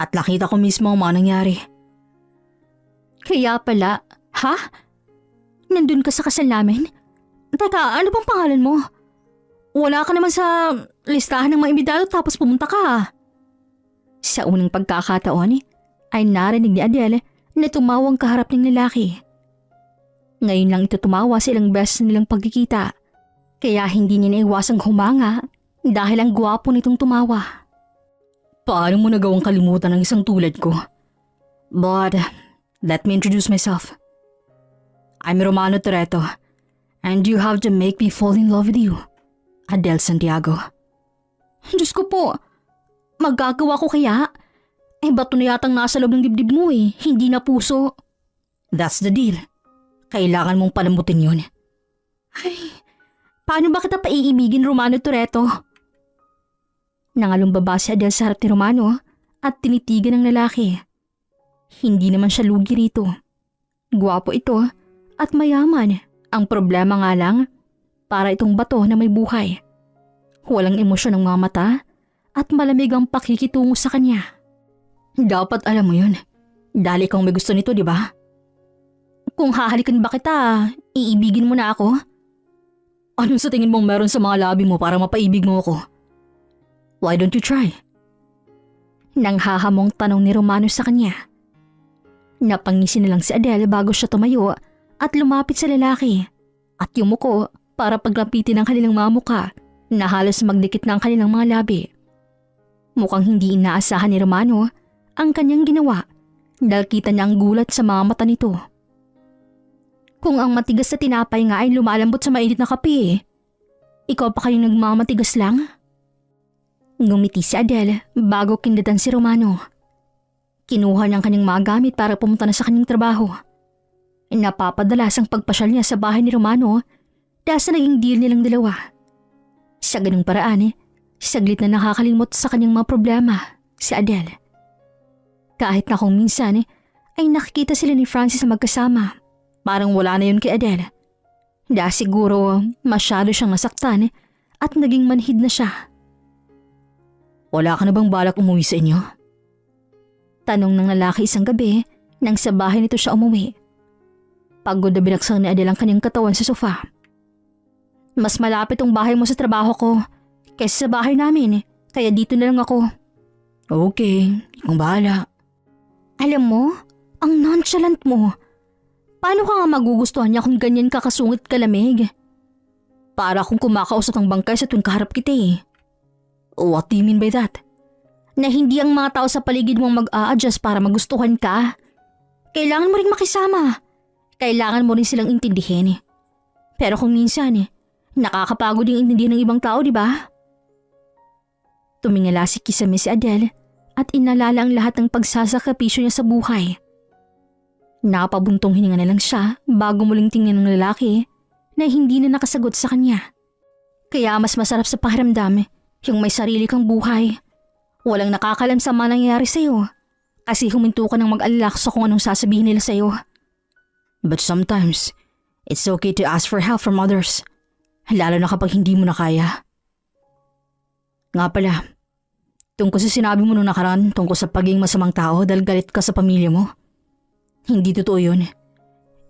at nakita ko mismo ang mga nangyari. Kaya pala, ha? Nandun ka sa kasal namin? Teka, ano bang pangalan mo? Wala ka naman sa listahan ng mga imbitado tapos pumunta ka. Sa unang pagkakataon, ay narinig ni Adele na tumawang kaharap ng lalaki. Ngayon lang ito tumawa sa ilang beses nilang pagkikita, kaya hindi niya naiwasang humanga dahil ang gwapo nitong tumawa. Paano mo nagawang kalimutan ng isang tulad ko? But, let me introduce myself. I'm Romano Toretto, and you have to make me fall in love with you, Adele Santiago. Diyos ko po, magagawa ko kaya? Bato na yatang nasa loob ng dibdib mo hindi na puso. That's the deal. Kailangan mong palambutin yun. Ay, paano ba kita paiibigin, Romano Toretto? Nangalumbaba si Adele sa harap ni Romano at tinitigan ng lalaki. Hindi naman siya lugi rito. Gwapo ito at mayaman. Ang problema nga lang, para itong bato na may buhay. Walang emosyon ng mga mata at malamig ang pakikitungo sa kanya. Dapat alam mo yun. Dahil ikaw may gusto nito, di ba? Kung hahalikan ba kita, iibigin mo na ako? Anong sa tingin mong meron sa mga labi mo para mapaibig mo ako? Why don't you try? Nang hahamong tanong ni Romano sa kanya. Napangisi na lang si Adele bago siya tumayo at lumapit sa lalaki at yumuko para paglapitin ang kanilang mga muka na halos magdikit na ang kanilang mga labi. Mukhang hindi inaasahan ni Romano ang kanyang ginawa dahil kita niya ang gulat sa mga mata nito. Kung ang matigas na tinapay nga ay lumalambot sa mainit na kape, ikaw pa kayong nagmamatigas lang? Ngumiti si Adele bago kindatan si Romano. Kinuha niyang kanyang mga gamit para pumunta na sa kanyang trabaho. Napapadalas ang pagpasyal niya sa bahay ni Romano dahil sa naging deal nilang dalawa. Sa ganung paraan, saglit na nakakalimot sa kanyang mga problema si Adele. Kahit na kung minsan ay nakikita sila ni Francis na magkasama, parang wala na yun kay Adele. Dahil siguro masyado siyang nasaktan at naging manhid na siya. Wala ka na bang balak umuwi sa inyo? Tanong ng lalaki isang gabi nang sa bahay nito siya umuwi. Pagod na binaksang ni Adele ang kanyang katawan sa sofa. Mas malapit ang bahay mo sa trabaho ko kaysa sa bahay namin, kaya dito na lang ako. Okay, kung bahala. Alam mo, ang nonchalant mo. Paano ka nga magugustuhan niya kung ganyan kakasungit kalamig? Para akong kumakausap ng bangkay sa tuwing kaharap kita eh. What do you mean by that? Na hindi ang mga tao sa paligid mong mag-a-adjust para magustuhan ka. Kailangan mo ring makisama. Kailangan mo rin silang intindihin. Pero kung minsan, nakakapagod yung intindihin ng ibang tao, di ba? Tumingala si Kisame si Adele at inalala ang lahat ng pagsasakripisyo niya sa buhay. Napabuntong hininga na lang siya bago muling tingnan ng lalaki na hindi na nakasagot sa kanya. Kaya mas masarap sa pakiramdam yung may sarili kang buhay. Walang nakakalam sa mga nangyayari sa'yo kasi huminto ka ng mag-alala sa kung anong sasabihin nila sa'yo. But sometimes, it's okay to ask for help from others. Lalo na kapag hindi mo na kaya. Nga pala, tungkol sa sinabi mo nung nakaraan tungkol sa pagiging masamang tao dahil galit ka sa pamilya mo. Hindi totoo yun.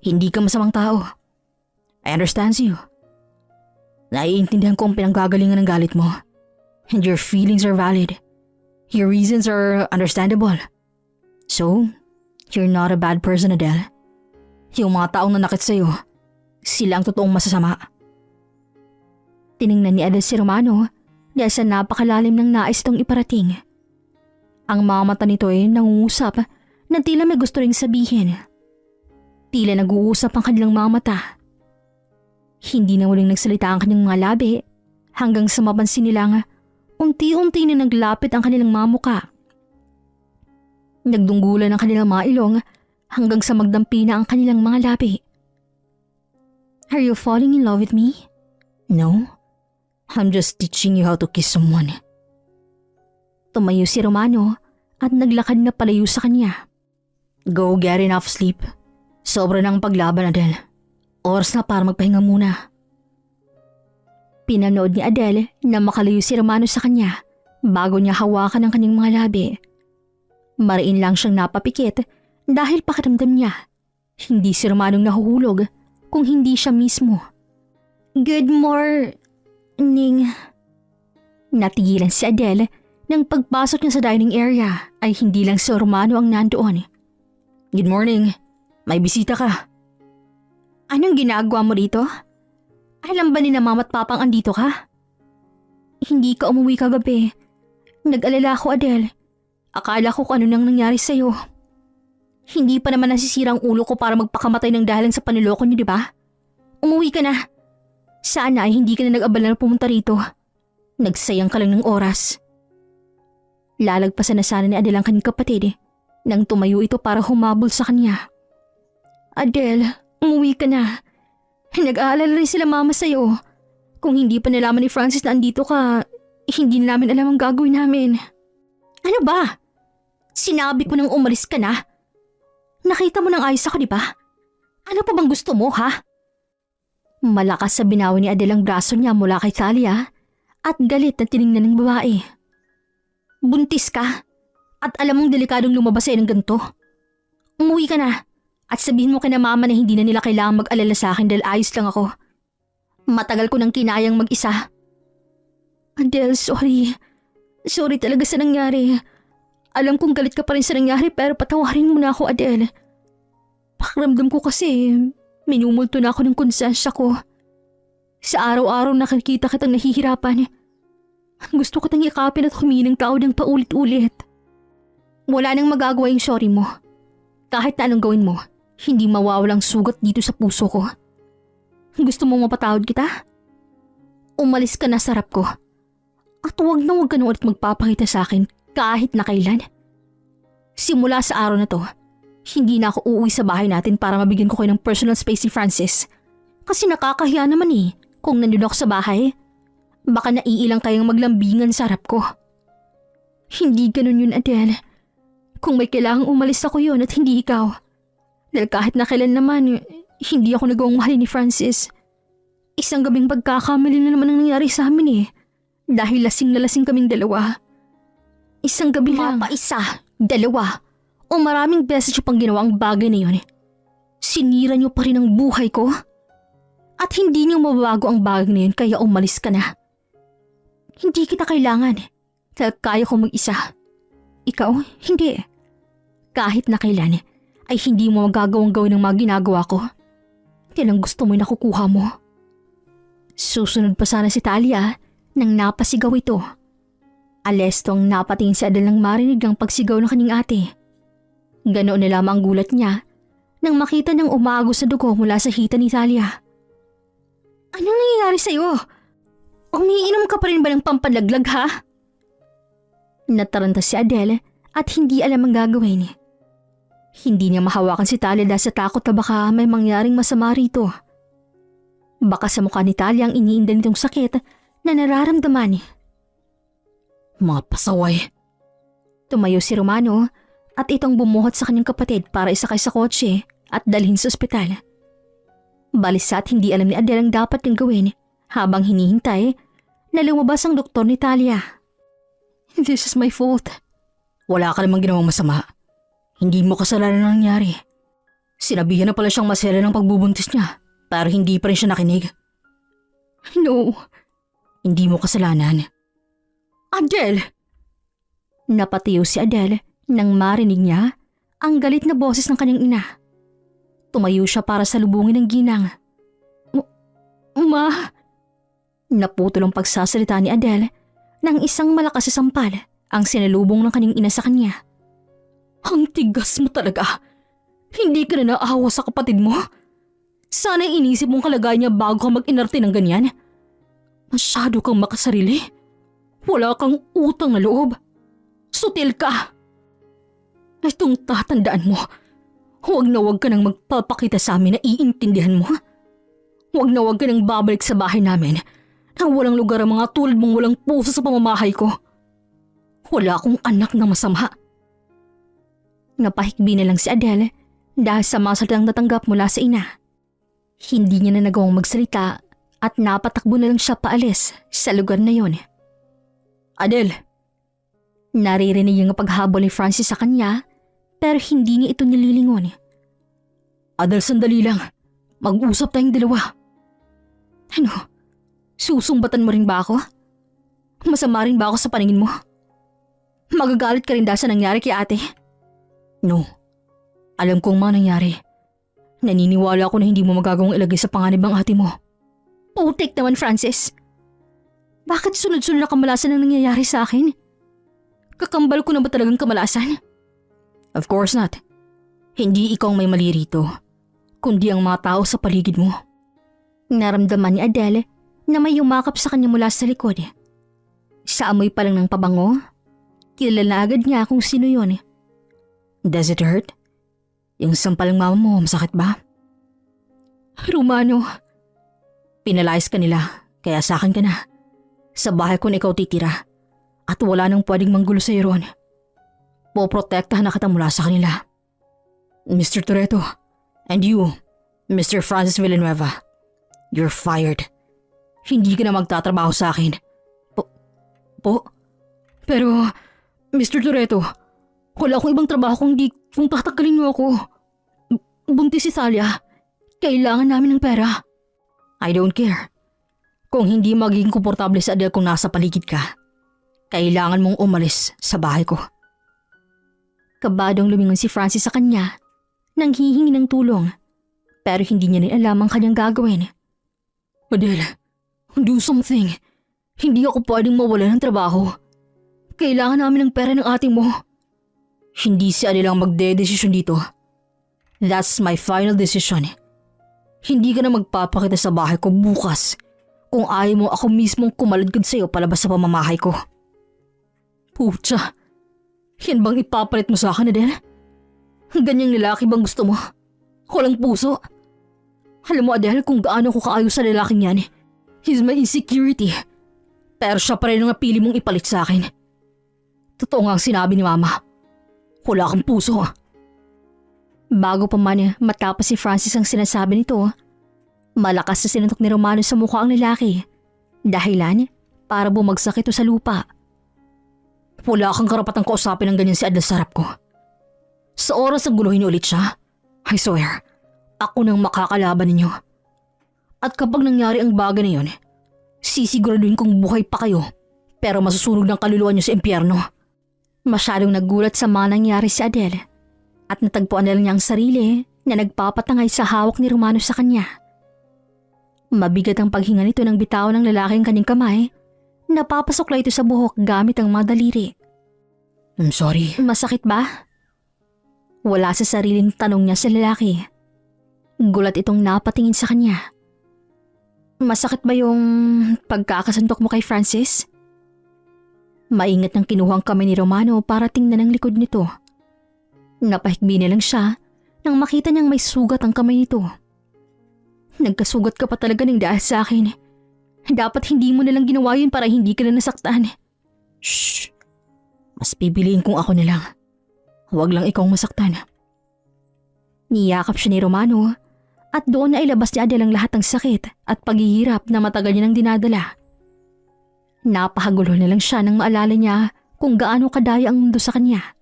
Hindi ka masamang tao. I understand you. Naiintindihan ko ang pinanggagalingan ng galit mo. And your feelings are valid. Your reasons are understandable. So, you're not a bad person, Adele. Yung mga taong nanakit sa'yo, sila ang totoong masasama. Tiningnan ni Adele si Romano dahil sa napakalalim ng nais itong iparating. Ang mga mata nito ay nangungusap na tila may gusto ring sabihin. Tila nag-uusap ang kanilang mga mata. Hindi na muling nagsalita ang kanyang mga labi hanggang sa mapansin nilang unti-unti na naglapit ang kanilang mga muka. Nagdunggulan ang kanilang mga ilong hanggang sa magdampi na ang kanilang mga labi. Are you falling in love with me? No. I'm just teaching you how to kiss someone. Tumayo si Romano at naglakad na palayo sa kanya. Go get enough sleep. Sobra ng paglaban, Adele. Oras na para magpahinga muna. Pinanood ni Adele na makalayo si Romano sa kanya bago niya hawakan ang kanyang mga labi. Mariin lang siyang napapikit dahil pakiramdam niya hindi si Romanong nahuhulog kung hindi siya mismo. Good morning. Natigilan si Adele nang pagpasok niya sa dining area ay hindi lang si Romano ang nandoon. Good morning. May bisita ka. Anong ginagawa mo dito? Alam ba ni na mama at papang andito ka? Hindi ka umuwi kagabi. Nag-alala ako, Adele. Akala ko kung ano nang nangyari sa'yo. Hindi pa naman nasisira ang ulo ko para magpakamatay ng dahilan sa paniloko niyo, di ba? Umuwi ka na. Sana ay hindi ka na nag-abala na pumunta rito. Nagsayang ka lang ng oras. Lalagpasan na sana ni Adele ang kanyang kapatid nang tumayo ito para humabol sa kanya. Adele, umuwi ka na. Nag-aalala rin sila mama sa'yo. Kung hindi pa nalaman ni Francis na andito ka, hindi na namin alam ang gagawin namin. Ano ba? Sinabi ko nang umalis ka na. Nakita mo ng ayos ako, di ba? Ano pa bang gusto mo, ha? Malakas sa binawi ni Adele ang braso niya mula kay Talia at galit na tiningnan ng babae. Buntis ka at alam mong delikadong lumabas sa'yo ng ganito. Umuwi ka na. At sabihin mo kina mama na hindi na nila kailangang mag-alala sa akin dahil ayos lang ako. Matagal ko nang kinayang mag-isa. Adele, sorry. Sorry talaga sa nangyari. Alam kong galit ka pa rin sa nangyari pero patawarin mo na ako, Adele. Pakiramdam ko kasi minumulto na ako ng konsensya ko. Sa araw-araw nakikita kitang nahihirapan. Gusto ko tang yakapin at humingi ng tao ng paulit-ulit. Wala nang magagawa yung sorry mo. Kahit na anong gawin mo, hindi mawawalang sugat dito sa puso ko. Gusto mo mapatawad kita? Umalis ka na sa harap ko. At huwag na ulit magpapakita sa akin kahit na kailan. Simula sa araw na to, hindi na ako uuwi sa bahay natin para mabigyan ko kayo ng personal space ni Francis. Kasi nakakahiya naman kung nandun ako sa bahay. Baka naiilang kayang maglambingan sa harap ko. Hindi ganun yun, Adele. Kung may kailangang umalis ako yun at hindi ikaw. Dahil kahit na kailan naman, hindi ako nagawang mahalin ni Francis. Isang gabing pagkakamali na naman ang nangyari sa amin Dahil lasing na lasing kaming dalawa. Isang gabi lang. Isa, dalawa, o maraming beses niyo pang ginawa ang bagay na yun. Sinira niyo pa rin ang buhay ko. At hindi niyo mababago ang bagay na yun kaya umalis ka na. Hindi kita kailangan dahil kaya ko mag-isa. Ikaw, hindi. Kahit na kailan ay hindi mo magagawang gawin ang mga ginagawa ko. Yan ang gusto mo'y nakukuha mo. Susunod pa sana si Talia nang napasigaw ito. Alesto ang napatingin si Adele nang marinig ang pagsigaw ng kanyang ate. Ganoon na lamang ang gulat niya nang makita niyang umagos na dugo mula sa hita ni Talia. Anong nangyayari sa'yo? Umiinom ka pa rin ba ng pampanlaglag ha? Nataranta si Adele at hindi alam ang gagawin. Hindi niya mahawakan si Talia dahil sa takot na baka may mangyaring masama rito. Baka sa mukha ni Talia ang iniinda nitong sakit na nararamdaman. Mga pasaway. Tumayo si Romano at itong bumuhat sa kanyang kapatid para isakay sa kotse at dalhin sa ospital. Balisat hindi alam ni Adele ang dapat niyang gawin habang hinihintay na lumabas ang doktor ni Talia. This is my fault. Wala ka namang ginawang masama. Hindi mo kasalanan ang nangyari. Sinabihan na pala siyang masela ng pagbubuntis niya pero hindi pa rin siya nakinig. No. Hindi mo kasalanan. Adele! Napatiyo si Adele nang marinig niya ang galit na boses ng kanyang ina. Tumayo siya para salubungin ng ginang. Ma! Naputol ang pagsasalita ni Adele nang isang malakas na sampal ang sinalubong ng kanyang ina sa kanya. Ang tigas mo talaga. Hindi ka na naawa sa kapatid mo. Sana inisip mong kalagayan niya bago ka mag-inarte ng ganyan. Masyado kang makasarili. Wala kang utang na loob. Sutil ka. Itong tatandaan mo. Huwag na huwag ka nang magpapakita sa amin na iintindihan mo. Huwag na huwag ka nang babalik sa bahay namin na walang lugar ang mga tulad mong walang puso sa pamamahay ko. Wala akong anak na masama. Napahikbi na lang si Adele dahil sa mga salitang natanggap mula sa ina. Hindi niya na nagawang magsalita at napatakbo na lang siya paalis sa lugar na yon. Adele! Naririnig ang paghabol ni Francis sa kanya pero hindi niya ito nililingon. Adele, sandali lang. Mag-usap tayong dalawa. Ano? Susumbatan mo rin ba ako? Masama rin ba ako sa paningin mo? Magagalit ka rin dahil sa nangyari kay ate? No. Alam kong mga nangyari. Naniniwala ako na hindi mo magagawang ilagay sa panganib ang ate mo. Putik naman, Francis. Bakit sunod-sunod na kamalasan ang nangyayari sa akin? Kakambal ko na ba talagang kamalasan? Of course not. Hindi ikaw ang may mali rito, kundi ang mga tao sa paligid mo. Naramdaman ni Adele na may yumakap sa kanya mula sa likod. Sa amoy pa lang ng pabango, kilala na agad niya kung sino yon. Does it hurt? Yung sampal ng mama mo, masakit ba? Romano. Pinalayas ka nila, kaya sa akin ka na. Sa bahay ko na ikaw titira. At wala nang pwedeng manggulo sa iyo ron. Poprotektahan na kita mula sa kanila. Mr. Toretto, and you, Mr. Francis Villanueva, you're fired. Hindi ka na magtatrabaho sa akin. Po? Pero, Mr. Toretto, wala akong ibang trabaho kung di Kung tatagalin mo ako, buntis si Thalia. Kailangan namin ng pera. I don't care. Kung hindi magiging komportable si Adele kung nasa paligid ka, kailangan mong umalis sa bahay ko. Kabadong lumingon si Francis sa kanya nang hihingi ng tulong, pero hindi niya rin alam ang kanyang gagawin. Adele, do something. Hindi ako pwedeng mawala ng trabaho. Kailangan namin ng pera ng ating mo. Hindi si Adele ang magdedesisyon dito. That's my final decision. Hindi ka na magpapakita sa bahay ko bukas kung ayaw mo ako mismong kumaladkad sa'yo palabas sa pamamahay ko. Putya, yan bang ipapalit mo sa akin, Adele? Ganyang lalaki bang gusto mo? Walang puso. Alam mo, Adele, kung gaano ko kaayos sa lalaking yan. He's my insecurity. Pero siya pa rin ang napili mong ipalit sa akin. Totoo nga ang sinabi ni Mama. Wala kang puso. Bago pa man matapos si Francis ang sinasabi nito, malakas na sinuntok ni Romano sa mukha ang lalaki. Dahilan para bumagsak ito sa lupa. Wala kang karapatang kausapin ng ganyan si Adele sa harap ko. Sa oras na guluhin ulit siya, I swear, ako nang makakalaban ninyo. At kapag nangyari ang bagay na yun, sisiguraduhin kong buhay pa kayo pero masusunog ng kaluluwa niyo sa impyerno. Masyadong nagulat sa mga nangyari si Adele at natagpuan na lang niya ang sarili na nagpapatangay sa hawak ni Romano sa kanya. Mabigat ang paghinga nito ng bitaw ng lalaki ang kanyang kamay. Napapasok lang ito sa buhok gamit ang mga daliri. I'm sorry. Masakit ba? Wala sa sariling tanong niya sa lalaki. Gulat itong napatingin sa kanya. Masakit ba yung pagkakasuntok mo kay Francis? Maingat nang kinuha ang kamay ni Romano para tingnan ang likod nito. Napahikbi na lang siya nang makita niyang may sugat ang kamay nito. Nagkasugat ka pa talaga ng dahil sa akin. Dapat hindi mo nalang ginawa yun para hindi ka na nasaktan. Shh! Mas pipiliin kong ako na lang. Huwag lang ikaw masaktan. Niyakap siya ni Romano at doon na ilabas ni Adele ang lahat ng sakit at paghihirap na matagal niya nang dinadala. Napahagulo na lang siya nang maalala niya kung gaano kadaya ang mundo sa kanya.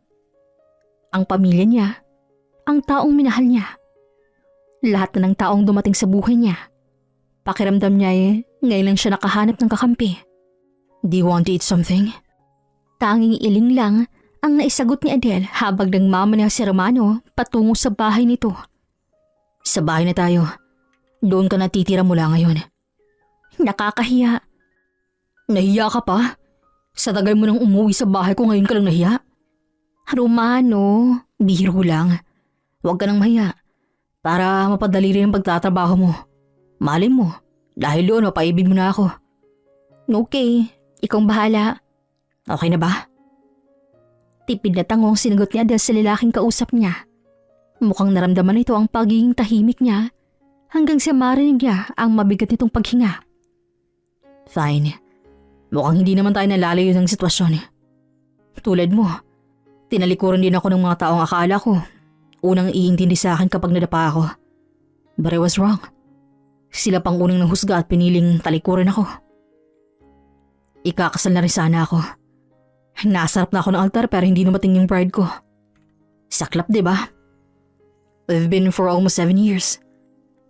Ang pamilya niya, ang taong minahal niya. Lahat na ng taong dumating sa buhay niya. Pakiramdam niya ngayon lang siya nakahanap ng kakampi. Do you want to eat something? Tanging iling lang ang naisagot ni Adele habang nagmamaneho si Romano patungo sa bahay nito. Sa bahay na tayo. Doon ka natitira mula ngayon. Nakakahiya. Nahiya ka pa? Sa tagal mo nang umuwi sa bahay ko ngayon ka lang nahiya? Romano, bihiro lang. Huwag ka nang mahiya. Para mapadali rin ang pagtatrabaho mo. Malay mo, dahil doon mapaibig mo na ako. Okay, ikaw bahala. Okay na ba? Tipid na tangong sinagot ni Adele sa lalaking kausap niya. Mukhang naramdaman nito ang pagiging tahimik niya hanggang sa marinig niya ang mabigat nitong paghinga. Fine. Mukhang hindi naman tayo nalalayo ng sitwasyon. Tulad mo, tinalikuran din ako ng mga taong akala ko unang iintindi sa akin kapag nadapa ako. But I was wrong. Sila pang unang nahusga at piniling talikuran ako. Ikakasal na rin sana ako. Nasarap na ako ng altar pero hindi dumating yung bride ko. Saklap, diba? We've been for almost 7 years.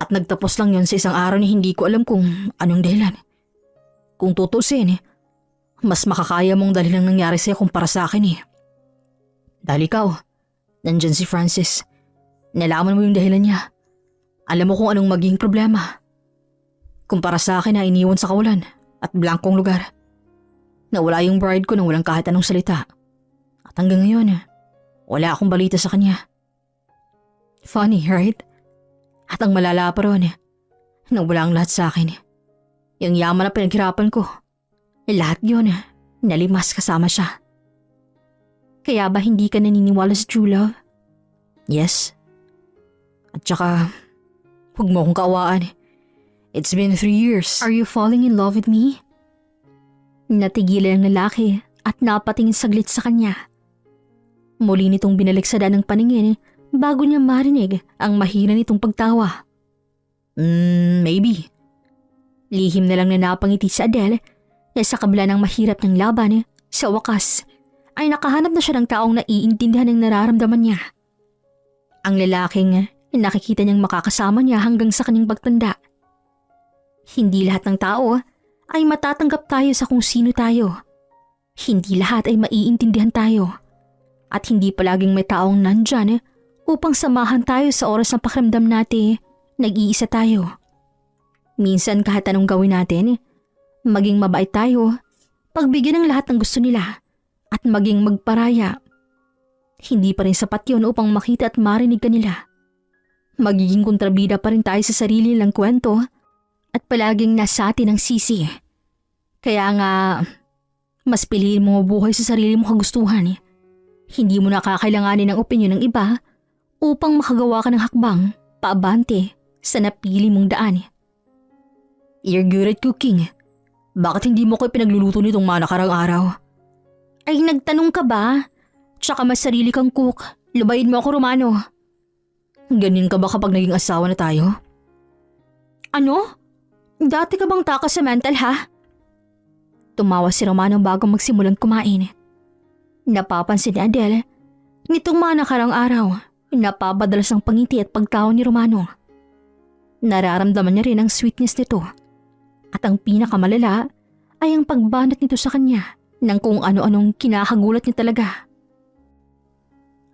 At nagtapos lang yon sa isang araw na hindi ko alam kung anong dahilan. Kung tutusin, mas makakaya mong dalhin ang nangyari sa'yo kumpara sa akin eh. Dahil ikaw, nandyan si Francis. Nalaman mo yung dahilan niya. Alam mo kung anong magiging problema. Kumpara sa akin na iniwan sa kawalan at blankong lugar. Nawala yung bride ko nang walang kahit anong salita. At hanggang ngayon, wala akong balita sa kanya. Funny, right? At ang malala pa ron, nawala ang lahat sa akin. Yung yaman na pinaghirapan ko, lahat yun, nalimas kasama siya. Kaya ba hindi ka naniniwala sa true love? Yes. At saka, huwag mo akong kaawaan. It's been 3 years. Are you falling in love with me? Natigilan ang lalaki at napatingin saglit sa kanya. Muli nitong binaliksada ng paningin bago niya marinig ang mahina nitong pagtawa. Maybe. Lihim na lang na napangiti si Adele na sa kabila ng mahirap ng laban, sa wakas ay nakahanap na siya ng taong naiintindihan ng nararamdaman niya. Ang lalaking nakikita niyang makakasama niya hanggang sa kanyang pagtanda. Hindi lahat ng tao ay matatanggap tayo sa kung sino tayo. Hindi lahat ay maiintindihan tayo. At hindi palaging may taong nandyan upang samahan tayo sa oras ng pakiramdam natin nag-iisa tayo. Minsan kahit anong gawin natin, maging mabait tayo, pagbigyan ng lahat ng gusto nila, at maging magparaya. Hindi pa rin sapat yun upang makita at marinig ka nila. Magiging kontrabida pa rin tayo sa sarili nilang kwento at palaging nasa atin ang sisi. Kaya nga, mas piliin mo mabuhay sa sarili mo kagustuhan. Hindi mo nakakailanganin ng opinyon ng iba upang makagawa ka ng hakbang paabante sa napili mong daan. You're good at cooking. Bakit hindi mo ko pinagluluto nitong mga nakarang araw? Ay, nagtanong ka ba? Tsaka mas sarili kang cook. Lubayin mo ako, Romano. Ganyan ka ba kapag naging asawa na tayo? Ano? Dati ka bang takas sa mental, ha? Tumawa si Romano bago magsimulang kumain. Napapansin ni Adele, nitong mga nakarang araw, napapadalas ang pangiti at pagtawa ni Romano. Nararamdaman niya rin ang sweetness nito. At ang pinakamalala ay ang pagbanat nito sa kanya ng kung ano-anong kinakagulat niya talaga.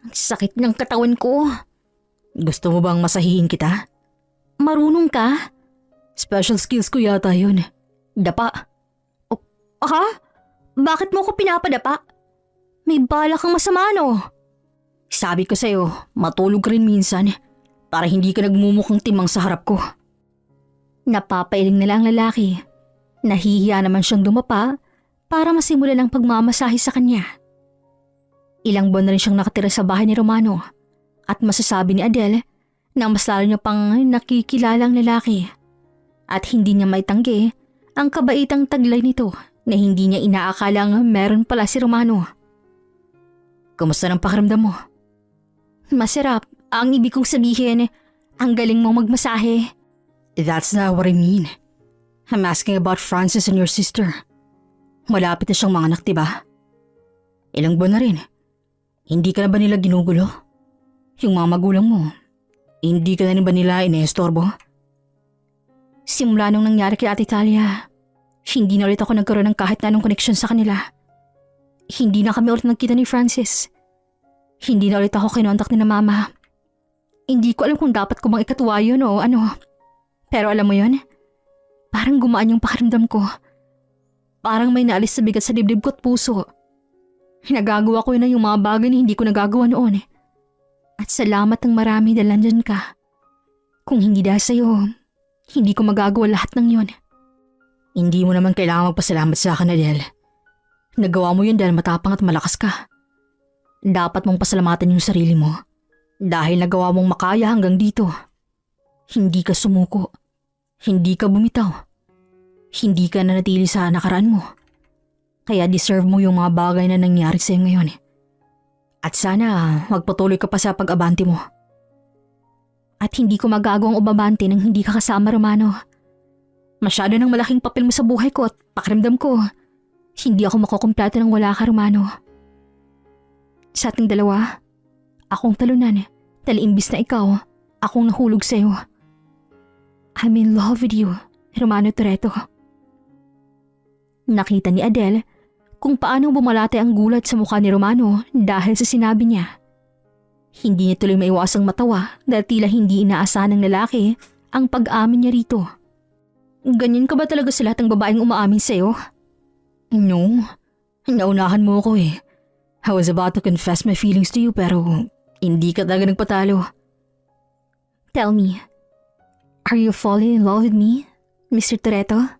Ang sakit ng katawan ko. Gusto mo bang masahihin kita? Marunong ka? Special skills ko yata yun. Dapa. Ha? Bakit mo ko pinapadapa? May bala kang masama, no? Sabi ko sa'yo, matulog ka rin minsan para hindi ka nagmumukhang timang sa harap ko. Napapailing na lang ang lalaki. Nahihiya naman siyang dumapa para masimulan ang pagmamasahe sa kanya. Ilang buwan na rin siyang nakatira sa bahay ni Romano at masasabi ni Adele na mas lalo niya pang nakikilala ang lalaki at hindi niya maitanggi ang kabaitang taglay nito na hindi niya inaakalang meron pala si Romano. Kumusta ng pakiramdam mo? Masarap. Ang ibig kong sabihin, ang galing mong magmasahe. That's not what I mean. I'm asking about Francis and your sister. Malapit na siyang manganak, diba? Ilang buwan na rin. Hindi ka na ba nila ginugulo? Yung mga magulang mo, hindi ka na rin ba nila ineestorbo? Simula nung nangyari kay Ate Talia, hindi na ulit ako nagkaroon ng kahit na anong koneksyon sa kanila. Hindi na kami ulit nagkita ni Francis. Hindi na ulit ako kinontak ni na mama. Hindi ko alam kung dapat ko bang ikatuwa yun o ano. Pero alam mo yun, parang gumaan yung pakiramdam ko. Parang may naalis sa bigat sa dibdib ko at puso. Nagagawa ko yun na yung mga bagay na hindi ko nagagawa noon. At salamat ng marami dahil nandyan ka. Kung hindi dahil sa'yo, hindi ko magagawa lahat ng yun. Hindi mo naman kailangan magpasalamat sa akin, Adele. Nagawa mo yun dahil matapang at malakas ka. Dapat mong pasalamatan yung sarili mo dahil nagawa mong makaya hanggang dito. Hindi ka sumuko. Hindi ka bumitaw. Hindi ka nanatili sa nakaraan mo. Kaya deserve mo yung mga bagay na nangyari sa'yo ngayon. At sana magpatuloy ka pa sa pag-abante mo. At hindi ko magagawang umabante nang hindi ka kasama, Romano. Masyado ng malaking papel mo sa buhay ko at pakiramdam ko, hindi ako makukumpleto nang wala ka, Romano. Sa ating dalawa, akong talunan dahil imbis na ikaw, akong nahulog sa'yo. I'm in love with you, Romano Toretto. Nakita ni Adele kung paano bumalate ang gulat sa mukha ni Romano dahil sa sinabi niya. Hindi niya tuloy maiwasang matawa dahil tila hindi inaasahan ng lalaki ang pag-amin niya rito. Ganyan ka ba talaga sa lahat ng babaeng umaamin sa'yo? No, naunahan mo ako eh. I was about to confess my feelings to you pero hindi ka talaga nagpatalo. Tell me, are you falling in love with me, Mr. Toretto?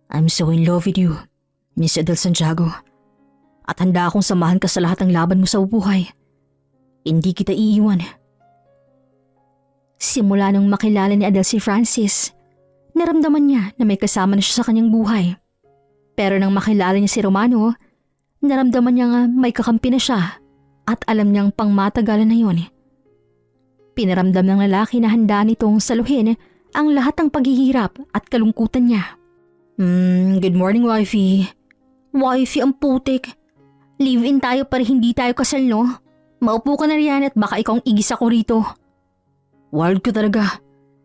I'm so in love with you, Miss Adele Santiago. At handa akong samahan ka sa lahat ng laban mo sa buhay. Hindi kita iiwan. Simula nung makilala ni Adele si Francis, naramdaman niya na may kasama na siya sa kanyang buhay. Pero nang makilala niya si Romano, naramdaman niya nga may kakampi na siya at alam niyang pangmatagalan na yun. Pinaramdam ng lalaki na handa nitong saluhin ang lahat ng paghihirap at kalungkutan niya. Good morning, wifey. Wifey ang putik. Live-in tayo para hindi tayo kasal, no? Maupo ka na riyan at baka ikaw ang igis ako rito. Wild ka talaga.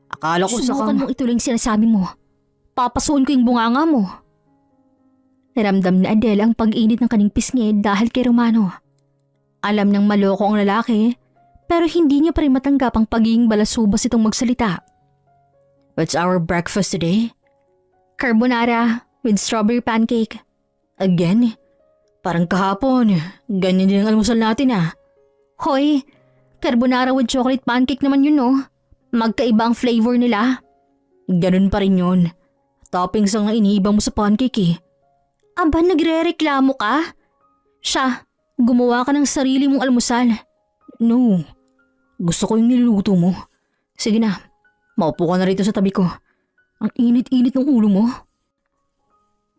Akala ko sa Subukan mong ituloy yung sinasabi mo. Papasuon ko yung bunganga mo. Naramdam ni Adele ang pag-init ng kaning pisngi dahil kay Romano. Alam ng maloko ang lalaki, pero hindi niya pa rin matanggap ang pagiging balasubas itong magsalita. What's our breakfast today? Carbonara with strawberry pancake. Again? Parang kahapon. Ganyan din ang almusal natin ah. Hoy, carbonara with chocolate pancake naman yun no. Magkaiba ang flavor nila. Ganun pa rin yun. Toppings ang iniiba mo sa pancake eh. Aba, nagre-reklamo ka? Siya, gumawa ka ng sarili mong almusal. No. Gusto ko yung niluluto mo. Sige na, maupo ka na rito sa tabi ko. Ang init-init ng ulo mo.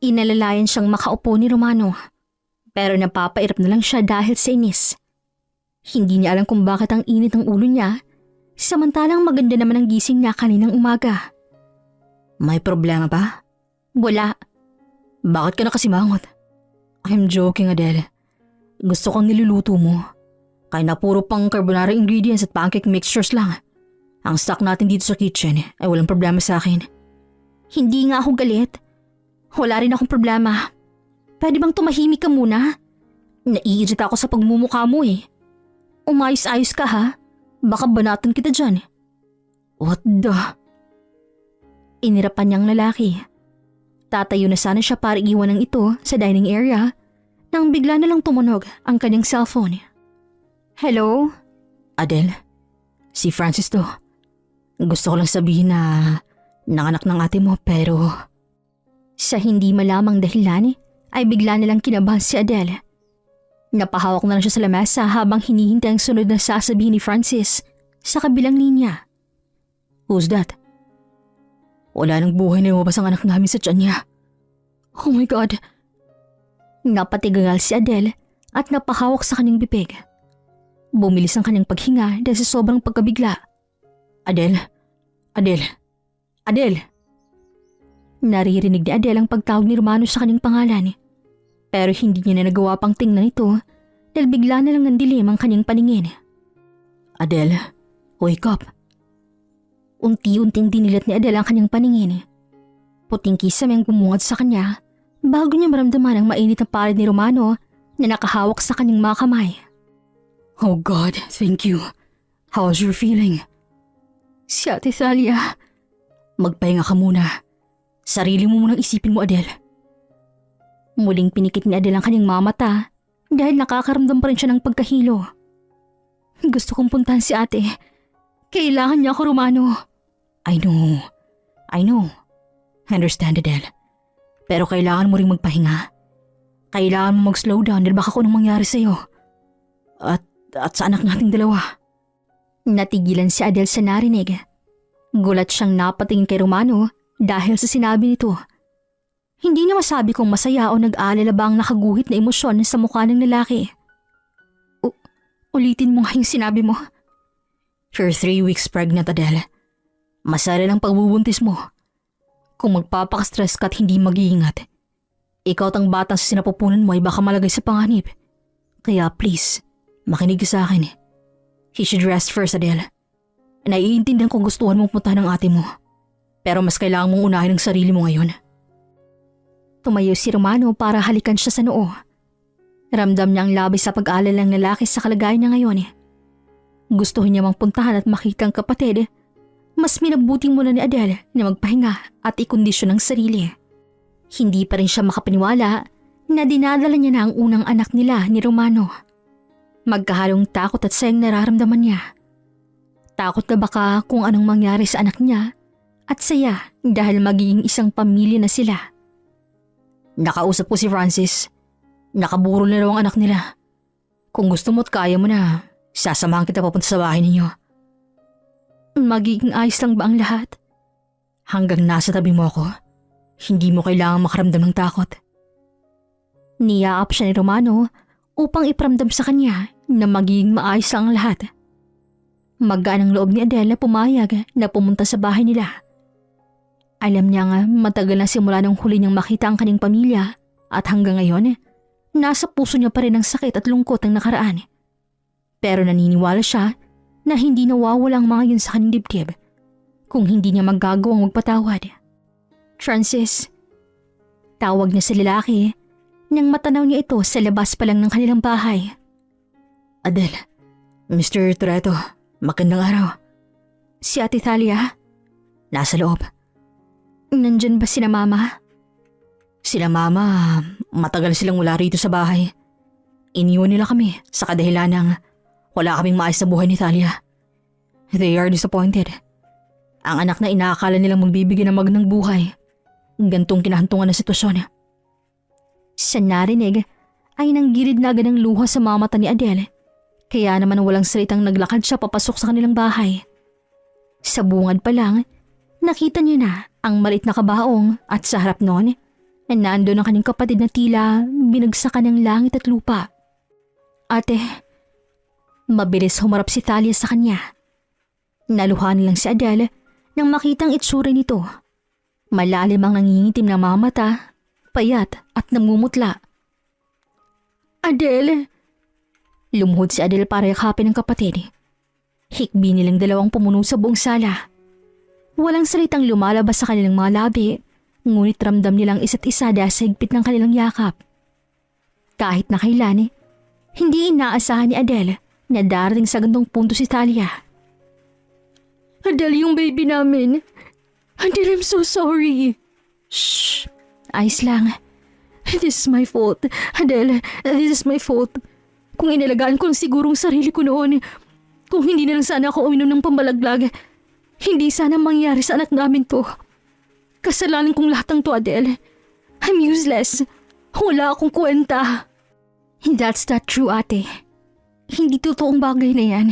Inalalayan siyang makaupo ni Romano. Pero napapairap na lang siya dahil sa inis. Hindi niya alam kung bakit ang init ng ulo niya, samantalang maganda naman ang gising niya kaninang umaga. May problema ba? Wala. Bakit ka nakasimangot? I'm joking, Adele. Gusto kang niluluto mo. Kaya na puro pang carbonara ingredients at pancake mixtures lang. Ang stock natin dito sa kitchen ay walang problema sa akin. Hindi nga ako galit. Wala rin akong problema. Pwede bang tumahimik ka muna? Naiirita ako sa pagmumukha mo eh. Umayos-ayos ka ha? Baka banatan kita dyan. What the? Inirapan niyang lalaki. Tatayo na sana siya para iwan ng ito sa dining area nang bigla na lang tumunog ang kanyang cellphone. Hello? Adele, si Francis to. Gusto ko lang sabihin na nanganak ng ate mo pero... Sa hindi malamang dahilan ay bigla na lang kinabahan si Adele. Napahawak na lang siya sa lamesa habang hinihintay ang sunod na sasabihin ni Francis sa kabilang linya. Who's that? Wala nang buhay na lumabas ang anak namin sa tiyan niya. Oh my God. Napatigagal si Adele at napahawak sa kanyang bibig. Bumilis ang kanyang paghinga dahil sa sobrang pagkabigla. Adele? Adele? Adele? Naririnig ni Adele ang pagtawag ni Romano sa kanyang pangalan. Pero hindi niya na nagawa pang tingnan ito dahil bigla na lang nandilim ang kanyang paningin. Adele, wake up. Unti-unting dinilat ni Adele ang kanyang paningin. Puting kisame ang bumungad sa kanya bago niya maramdaman ang mainit na palad ni Romano na nakahawak sa kanyang mga kamay. Oh God, thank you. How's your feeling? Si Ate Thalia. Magpahinga ka muna. Sarili mo munang isipin mo, Adele. Muling pinikit ni Adele ang kanyang mga mata dahil nakakaramdam pa rin siya ng pagkahilo. Gusto kong puntahan si ate. Kailangan niya ako, Romano. I know. I understand, Adele. Pero kailangan mo ring magpahinga. Kailangan mo mag-slow down dahil baka kung anong mangyari sa'yo. At sa anak nating dalawa. Natigilan si Adele sa narinig. Gulat siyang napatingin kay Romano dahil sa sinabi nito. Hindi niya masabi kung masaya o nag-aalala ba ang nakaguhit na emosyon sa mukha ng lalaki. Ulitin mo nga yung sinabi mo. You're 3 weeks pregnant, Adele. Masaya lang pagbubuntis mo. Kung magpapaka-stress ka at hindi mag-iingat, ikaw at ang batang sa sinapupunan mo ay baka malagay sa panganib. Kaya please, makinig ka sa akin. He should rest first, Adele. Naiintindihan kung gustuhan mong puntahan ng ate mo. Pero mas kailangan mong unahin ang sarili mo ngayon. Tumayo si Romano para halikan siya sa noo. Ramdam niya ang labis sa pag-alala ng lalaki sa kalagayan niya ngayon. Gustuhin niya mang puntahan at makita ang kapatid. Mas minabuti muna ni Adele na magpahinga at ikondisyon ang sarili. Hindi pa rin siya makapaniwala na dinadala niya na ang unang anak nila ni Romano. Magkahalong takot at sayang nararamdaman niya. Takot na baka kung anong mangyari sa anak niya at saya dahil magiging isang pamilya na sila. Nakausap ko si Francis. Nakaburo na raw ang anak nila. Kung gusto mo at kaya mo na, sasamahan kita papunta sa bahay ninyo. Magiging ayos lang ba ang lahat? Hanggang nasa tabi mo ako, hindi mo kailangang makaramdam ng takot. Niyaap siya ni Romano upang iparamdam sa kanya na magiging maayos lang ang lahat. Magaan ang loob ni Adele na pumayag na pumunta sa bahay nila. Alam niya nga matagal na simula nung huli niyang makita ang kanyang pamilya at hanggang ngayon, nasa puso niya pa rin ang sakit at lungkot ng nakaraan. Pero naniniwala siya na hindi nawawala ang mga yun sa kanyang dibdib kung hindi niya magagawang magpatawad. Francis, tawag niya sa lalaki nang matanaw niya ito sa labas pa lang ng kanilang bahay. Adele, Mr. Toretto, magandang araw. Si Ate Thalia, Nasa loob. nandyan ba sina Mama? Sila Mama, matagal silang wala rito sa bahay. Iniwan nila kami sa kadahilan ng wala kaming maayos sa buhay ni Thalia. They are disappointed. Ang anak na inaakala nilang magbibigay ng magandang buhay. Gantong kinahantungan na sitwasyon. Sa narinig ay nanggilid na agad ng luha sa mga mata ni Adele. Kaya naman walang salitang naglakad siya papasok sa kanilang bahay. Sa bungad pa lang, nakita niya na ang maliit na kabaong at sa harap noon, nandoon ang kanyang kapatid na tila binagsakan ng langit at lupa. Ate, mabilis humarap si Thalia sa kanya. Naluhan lang si Adele nang makitang itsura nito. Malalim ang nangingitim na mga mata, payat at namumutla. Adele! Lumuhod si Adele para yakapin ng kapatid. Hikbi nilang dalawang pumuno sa buong sala. Walang salitang lumalabas sa kanilang mga labi, ngunit ramdam nilang isa't isa dahil sa higpit ng kanilang yakap. Kahit na kailan, hindi inaasahan ni Adele na darating sa gantong punto si Thalia. Adele, yung baby namin. Adele, I'm so sorry. Shh, ayos lang. This is my fault. Adele, this is my fault. Kung inalagaan ko lang sigurong sarili ko noon, kung hindi na lang sana ako uminom ng pambalaglag, hindi sana mangyari sa anak namin to. Kasalanan kong lahat ng to, Adele. I'm useless. Wala akong kwenta. That's not true, ate. Hindi totoong bagay na yan.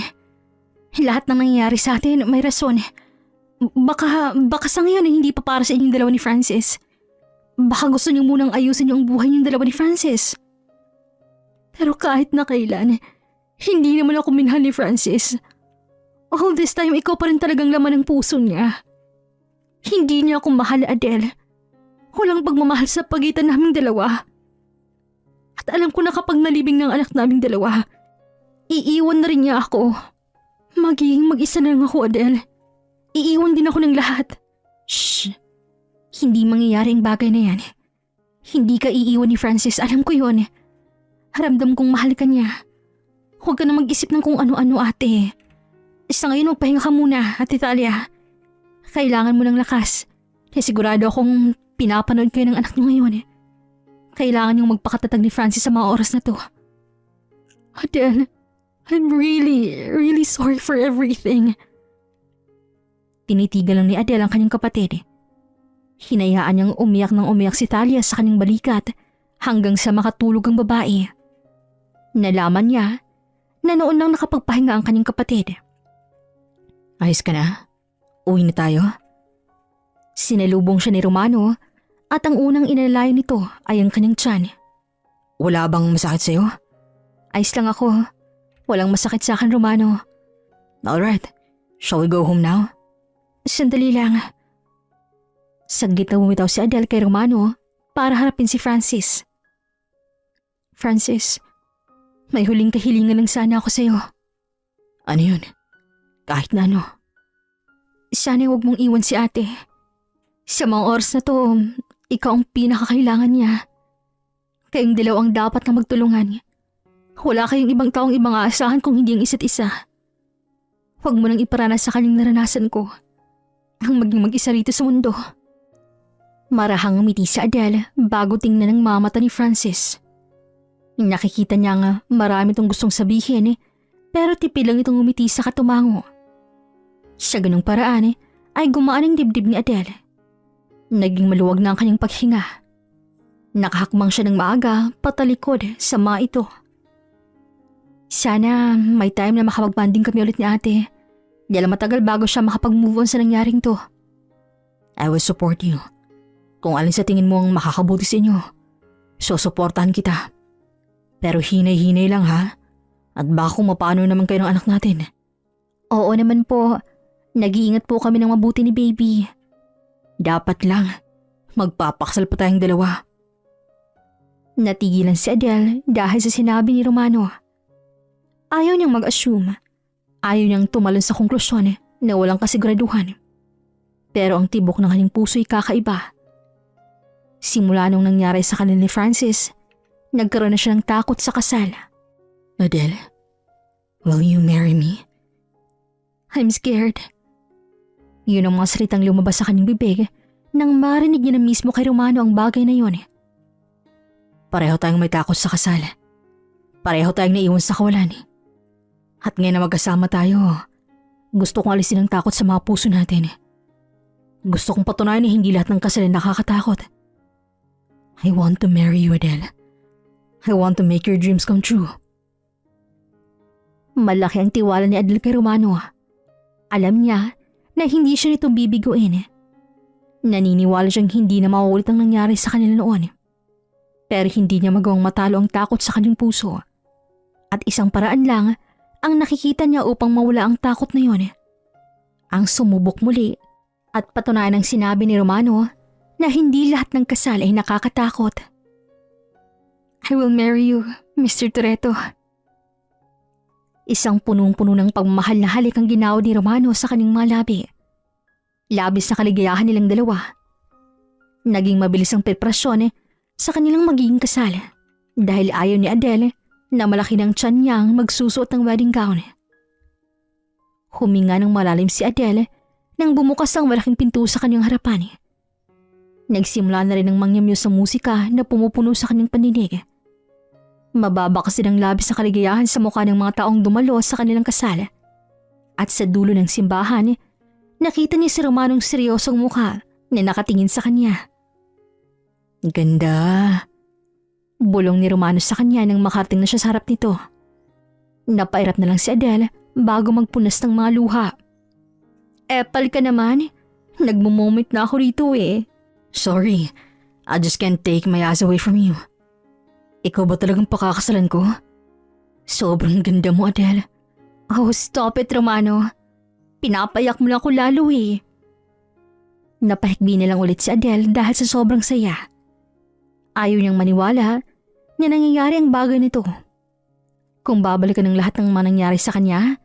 Lahat ng nangyayari sa atin may rason. Baka sa ngayon hindi pa para sa inyong dalawa ni Francis. Baka gusto niyo munang ayusin yung buhay niyong dalawa ni Francis. Pero kahit na kailan, hindi naman ako minahal ni Francis. All this time, ikaw pa rin talagang laman ng puso niya. Hindi niya ako mahal, Adele. Walang pagmamahal sa pagitan naming dalawa. At alam ko na kapag nalibing ng anak naming dalawa, iiwan na rin niya ako. Magiging mag-isa na lang ako, Adele. Iiwan din ako ng lahat. Shh! Hindi mangyayari ang bagay na yan. Hindi ka iiwan ni Francis, alam ko yon. Haramdam kong mahal ka niya. Huwag ka na mag-isip ng kung ano-ano, ate. Sa ngayon, magpahinga ka muna, Ate Thalia. Kailangan mo ng lakas. Kaya sigurado akong pinapanood kayo ng anak niyo ngayon. Kailangan niyong magpakatatag ni Francis sa mga oras na to. Adele, I'm really sorry for everything. Tinitigal lang ni Adele ang kanyang kapatid. Hinayaan niyang umiyak ng umiyak si Thalia sa kanyang balikat hanggang sa makatulog ang babae. Nalaman niya na noon lang nakapagpahinga ang kanyang kapatid. Ayos ka na? Uwi na tayo? Sinalubong siya ni Romano at ang unang inalalayan nito ay ang kanyang tiyan. Wala bang masakit sa'yo? Ayos lang ako. Walang masakit sa akin, Romano. Alright, shall we go home now? Sandali lang. Saglit na bumitaw si Adele kay Romano para harapin si Francis. Francis, may huling kahilingan lang sana ako sa'yo. Ano yun? Kahit na ano. Sana huwag mong iwan si ate. Sa mga oras na to, ikaw ang pinakakailangan niya. Kayong dalawang dapat na magtulungan. Wala kayong ibang taong ibang aasahan kung hindi ang isa't isa. Huwag mo nang iparanas sa kanyang naranasan ko. Ang maging mag-isa rito sa mundo. Marahang umiti si Adele bago tingnan ng mamata ni Francis. Nakikita niya nga marami itong gustong sabihin pero tipid lang itong umiti sa katumango. Sa ganung paraan ay gumaan ang dibdib ni Adele. Naging maluwag na ang kanyang paghinga. Nakahakmang siya ng maaga patalikod sa mga ito. Sana may time na makapag-banding kami ulit ni ate. Dahil matagal bago siya makapag-move on sa nangyaring to. I will support you. Kung alin sa tingin mo ang makakabuti sa inyo, susuportahan kita. Pero hinay-hinay lang ha. At baka kung mapano naman kayo ng anak natin. Oo naman po. Nag-iingat po kami ng mabuti ni baby. Dapat lang. Magpapaksal pa tayong dalawa. Natigilan si Adele dahil sa sinabi ni Romano. Ayaw niyang mag-assume. Ayaw niyang tumalon sa konklusyon na walang kasiguraduhan. Pero ang tibok ng kanyang puso'y kakaiba. Simula nung nangyari sa kanila ni Francis, nagkaroon na siya ng takot sa kasal. Adele, will you marry me? I'm scared. Yun ang mga salitang lumabas sa kanyang bibig nang marinig niya na mismo kay Romano ang bagay na yun. Pareho tayong may takot sa kasal. Pareho tayong naiwan sa kawalan. At ngayon na magkasama tayo, gusto kong alisin ang takot sa mga puso natin. Gusto kong patunayan na hindi lahat ng kasal ay nakakatakot. I want to marry you, Adele. I want to make your dreams come true. Malaki ang tiwala ni Adele kay Romano. Alam niya na hindi siya nito bibiguin. Naniniwala siyang hindi na mauulit ang nangyari sa kanila noon. Pero hindi niya magawang matalo ang takot sa kanyang puso. At isang paraan lang ang nakikita niya upang mawala ang takot na yun. Ang sumubok muli at patunayan ang sinabi ni Romano na hindi lahat ng kasal ay nakakatakot. I will marry you, Mr. Toretto. Isang punong-puno ng pagmamahal na halik ang ginawa ni Romano sa kanyang mga labi. Labis na kaligayahan nilang dalawa. Naging mabilis ang preparasyon sa kanilang magiging kasal dahil ayaw ni Adele na malaki ng tiyan niyang magsusuot ng wedding gown. Huminga ng malalim si Adele nang bumukas ang malaking pinto sa kanyang harapan. Nagsimula na rin ang mangyamyo sa musika na pumupuno sa kanyang paninig. Mababa kasi ng labis na kaligayahan sa mukha ng mga taong dumalo sa kanilang kasal. At sa dulo ng simbahan, nakita niya si Romanong seryosong mukha na nakatingin sa kanya. Ganda. Bulong ni Romano sa kanya nang makarating na siya sa harap nito. Napairap na lang si Adele bago magpunas ng mga luha. Epal ka naman. Nagmumomit na ako rito Sorry, I just can't take my eyes away from you. Ikaw ba talagang pakakasalan ko? Sobrang ganda mo, Adele. Oh, stop it, Romano. Pinapayak mo lang ako lalo Napahikbi na lang ulit si Adele dahil sa sobrang saya. Ayaw niyang maniwala na nangyayari ang bagay nito. Kung babalikan ng lahat ng manangyari sa kanya,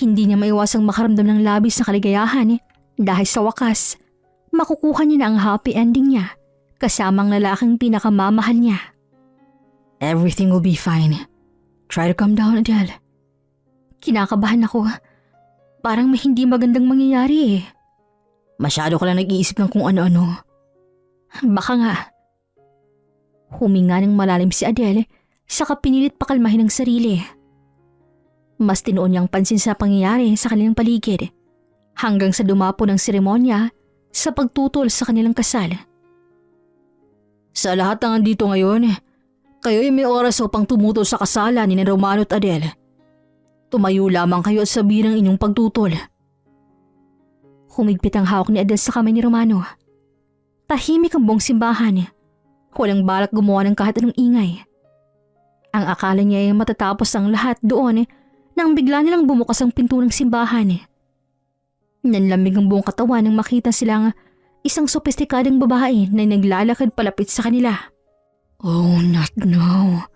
hindi niya maiwasang makaramdam ng labis na kaligayahan dahil sa wakas, makukuha niya na ang happy ending niya kasama ang lalaking pinakamamahal niya. Everything will be fine. Try to calm down, Adele. Kinakabahan ako. Parang may hindi magandang mangyayari Masyado ka lang nag-iisip ng kung ano-ano. Baka nga. Huminga ng malalim si Adele saka pinilit pakalmahin ang sarili. Mas tinuon niyang pansin sa pangyayari sa kanilang paligid hanggang sa dumapo ng seremonya sa pagtutol sa kanilang kasal. Sa lahat ng andito ngayon, kayo'y may oras upang tumutol sa kasalan ni Romano at Adele. Tumayo lamang kayo at sabihin ang inyong pagtutol. Humigpit ang hawak ni Adele sa kamay ni Romano. Tahimik ang buong simbahan. Walang balak gumawa ng kahit anong ingay. Ang akala niya ay matatapos ang lahat doon nang bigla nilang bumukas ang pinto ng simbahan. Nanlamig ang buong katawan nang makita silang isang sopistikadong babae na naglalakad palapit sa kanila. Oh, not now.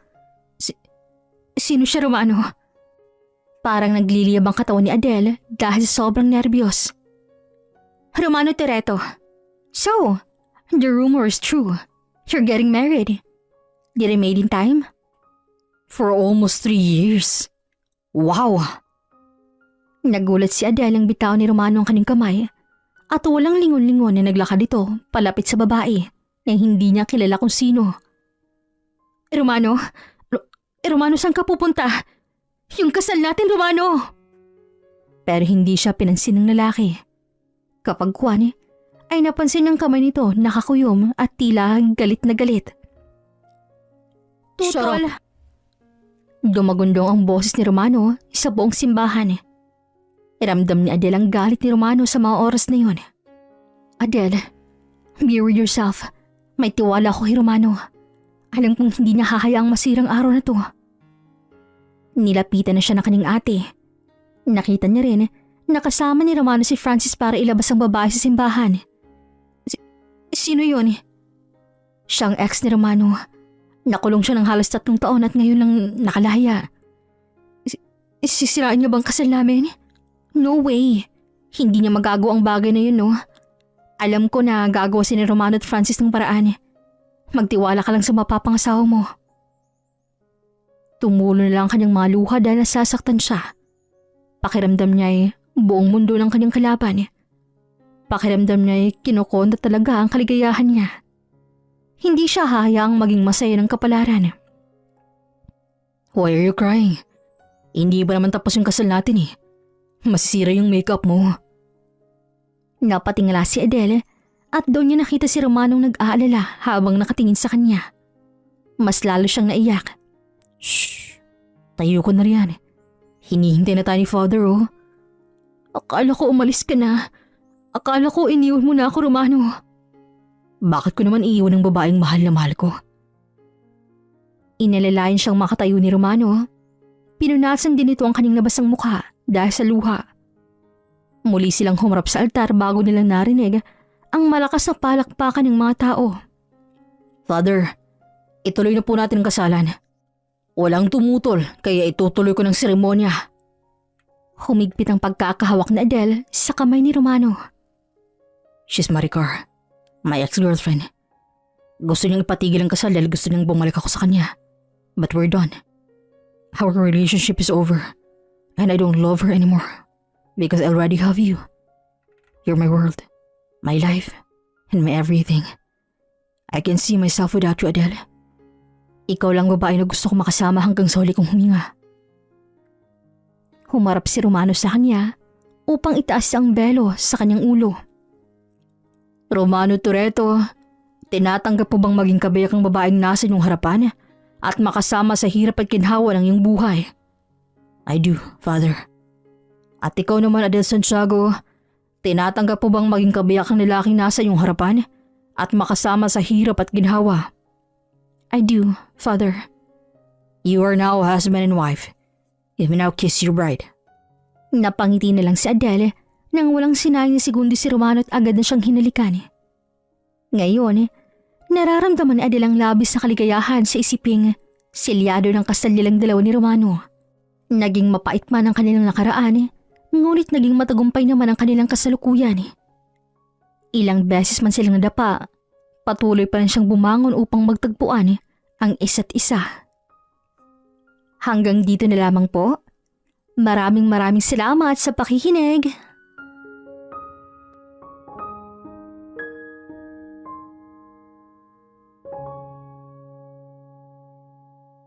Sino siya, Romano? Parang nagliliyab ang katawan ni Adele dahil sa sobrang nerbiyos. Romano Toretto. So, the rumor is true. You're getting married. Did I made in time? For almost 3 years. Wow! Nagulat si Adele ang bitaw ni Romano ang kanyang kamay at walang lingon-lingon na naglakad ito palapit sa babae na hindi niya kilala kung sino. Romano? Romano, saan ka pupunta? Yung kasal natin, Romano! Pero hindi siya pinansin ng lalaki. Kapag kuwan, ay napansin ng kamay nito nakakuyom at tila galit na galit. Tutol! Dumagundong ang boses ni Romano sa buong simbahan. Iramdam ni Adele ang galit ni Romano sa mga oras na yun. Adele, mirror yourself. May tiwala ko kay Romano. Alam kong hindi niya hahayaang masirang araw na to. Nilapitan na siya ng kanyang ate. Nakita niya rin na kasama ni Romano si Francis para ilabas ang babae sa simbahan. Sino yun? Siyang ex ni Romano. Nakulong siya ng halos 3 taon at ngayon lang nakalaya. Sisirain niya bang kasal namin? No way. Hindi niya magagawa ang bagay na yun, no? Alam ko na gagawa si ni Romano at Francis ng paraan. Magtiwala ka lang sa mapapangasawa mo. Tumulo na lang kanyang mga luha dahil nasasaktan siya. Pakiramdam niya ay buong mundo ng kanyang kalaban. Pakiramdam niya ay kinukonda talaga ang kaligayahan niya. Hindi siya hahayaang maging masaya ng kapalaran. Why are you crying? Hindi ba naman tapos yung kasal natin eh? Masisira yung makeup mo. Napatingala si Adele at doon niya nakita si Romanong nag-aalala habang nakatingin sa kanya. Mas lalo siyang naiyak. Shh! Tayo ko na riyan. Hinihintay na tayo ni Father oh. Akala ko umalis ka na. Akala ko iniwan mo na ako, Romano. Bakit ko naman iiwan ng babaeng mahal na mahal ko? Inalalayan siyang makatayo ni Romano. Pinunasan din ito ang kanyang nabasang mukha dahil sa luha. Muli silang humarap sa altar bago nila narinig ang malakas na palakpakan ng mga tao. Father, ituloy na po natin ang kasalan. Walang tumutol kaya itutuloy ko ng seremonya. Humigpit ang pagkakahawak na Adele sa kamay ni Romano. She's Maricar, my ex-girlfriend. Gusto niyang ipatigil ang kasal dahil gusto niyang bumalik ako sa kanya. But we're done. Our relationship is over. And I don't love her anymore. Because I already have you. You're my world, my life, and my everything. I can see myself without you, Adele. Ikaw lang babae na gusto ko makasama hanggang sa huli kong huminga. Humarap si Romano sa kanya upang itaas ang belo sa kanyang ulo. Romano Toretto, tinatanggap mo bang maging kabiyak ang babaeng nasa iyong harapan at makasama sa hirap at ginhawa ng iyong buhay? I do, Father. At ikaw naman, Adele Santiago, tinatanggap mo bang maging kabiyak ang lalaking nasa iyong harapan at makasama sa hirap at ginhawa? I do, Father. You are now husband and wife. You may now kiss your bride. Napangiti na lang si Adele nang walang sinayang na segundo si Romano at agad na siyang hinalikan. Ngayon, nararamdaman ni Adele ang labis na kaligayahan sa isiping silyado ng kasal nilang dalawa ni Romano. Naging mapait man ang kanilang nakaraan, ngunit naging matagumpay naman ang kanilang kasalukuyan. Ilang beses man silang nadapa, patuloy pa rin siyang bumangon upang magtagpuan ang isa't isa. Hanggang dito na lamang po. Maraming salamat sa pakikinig.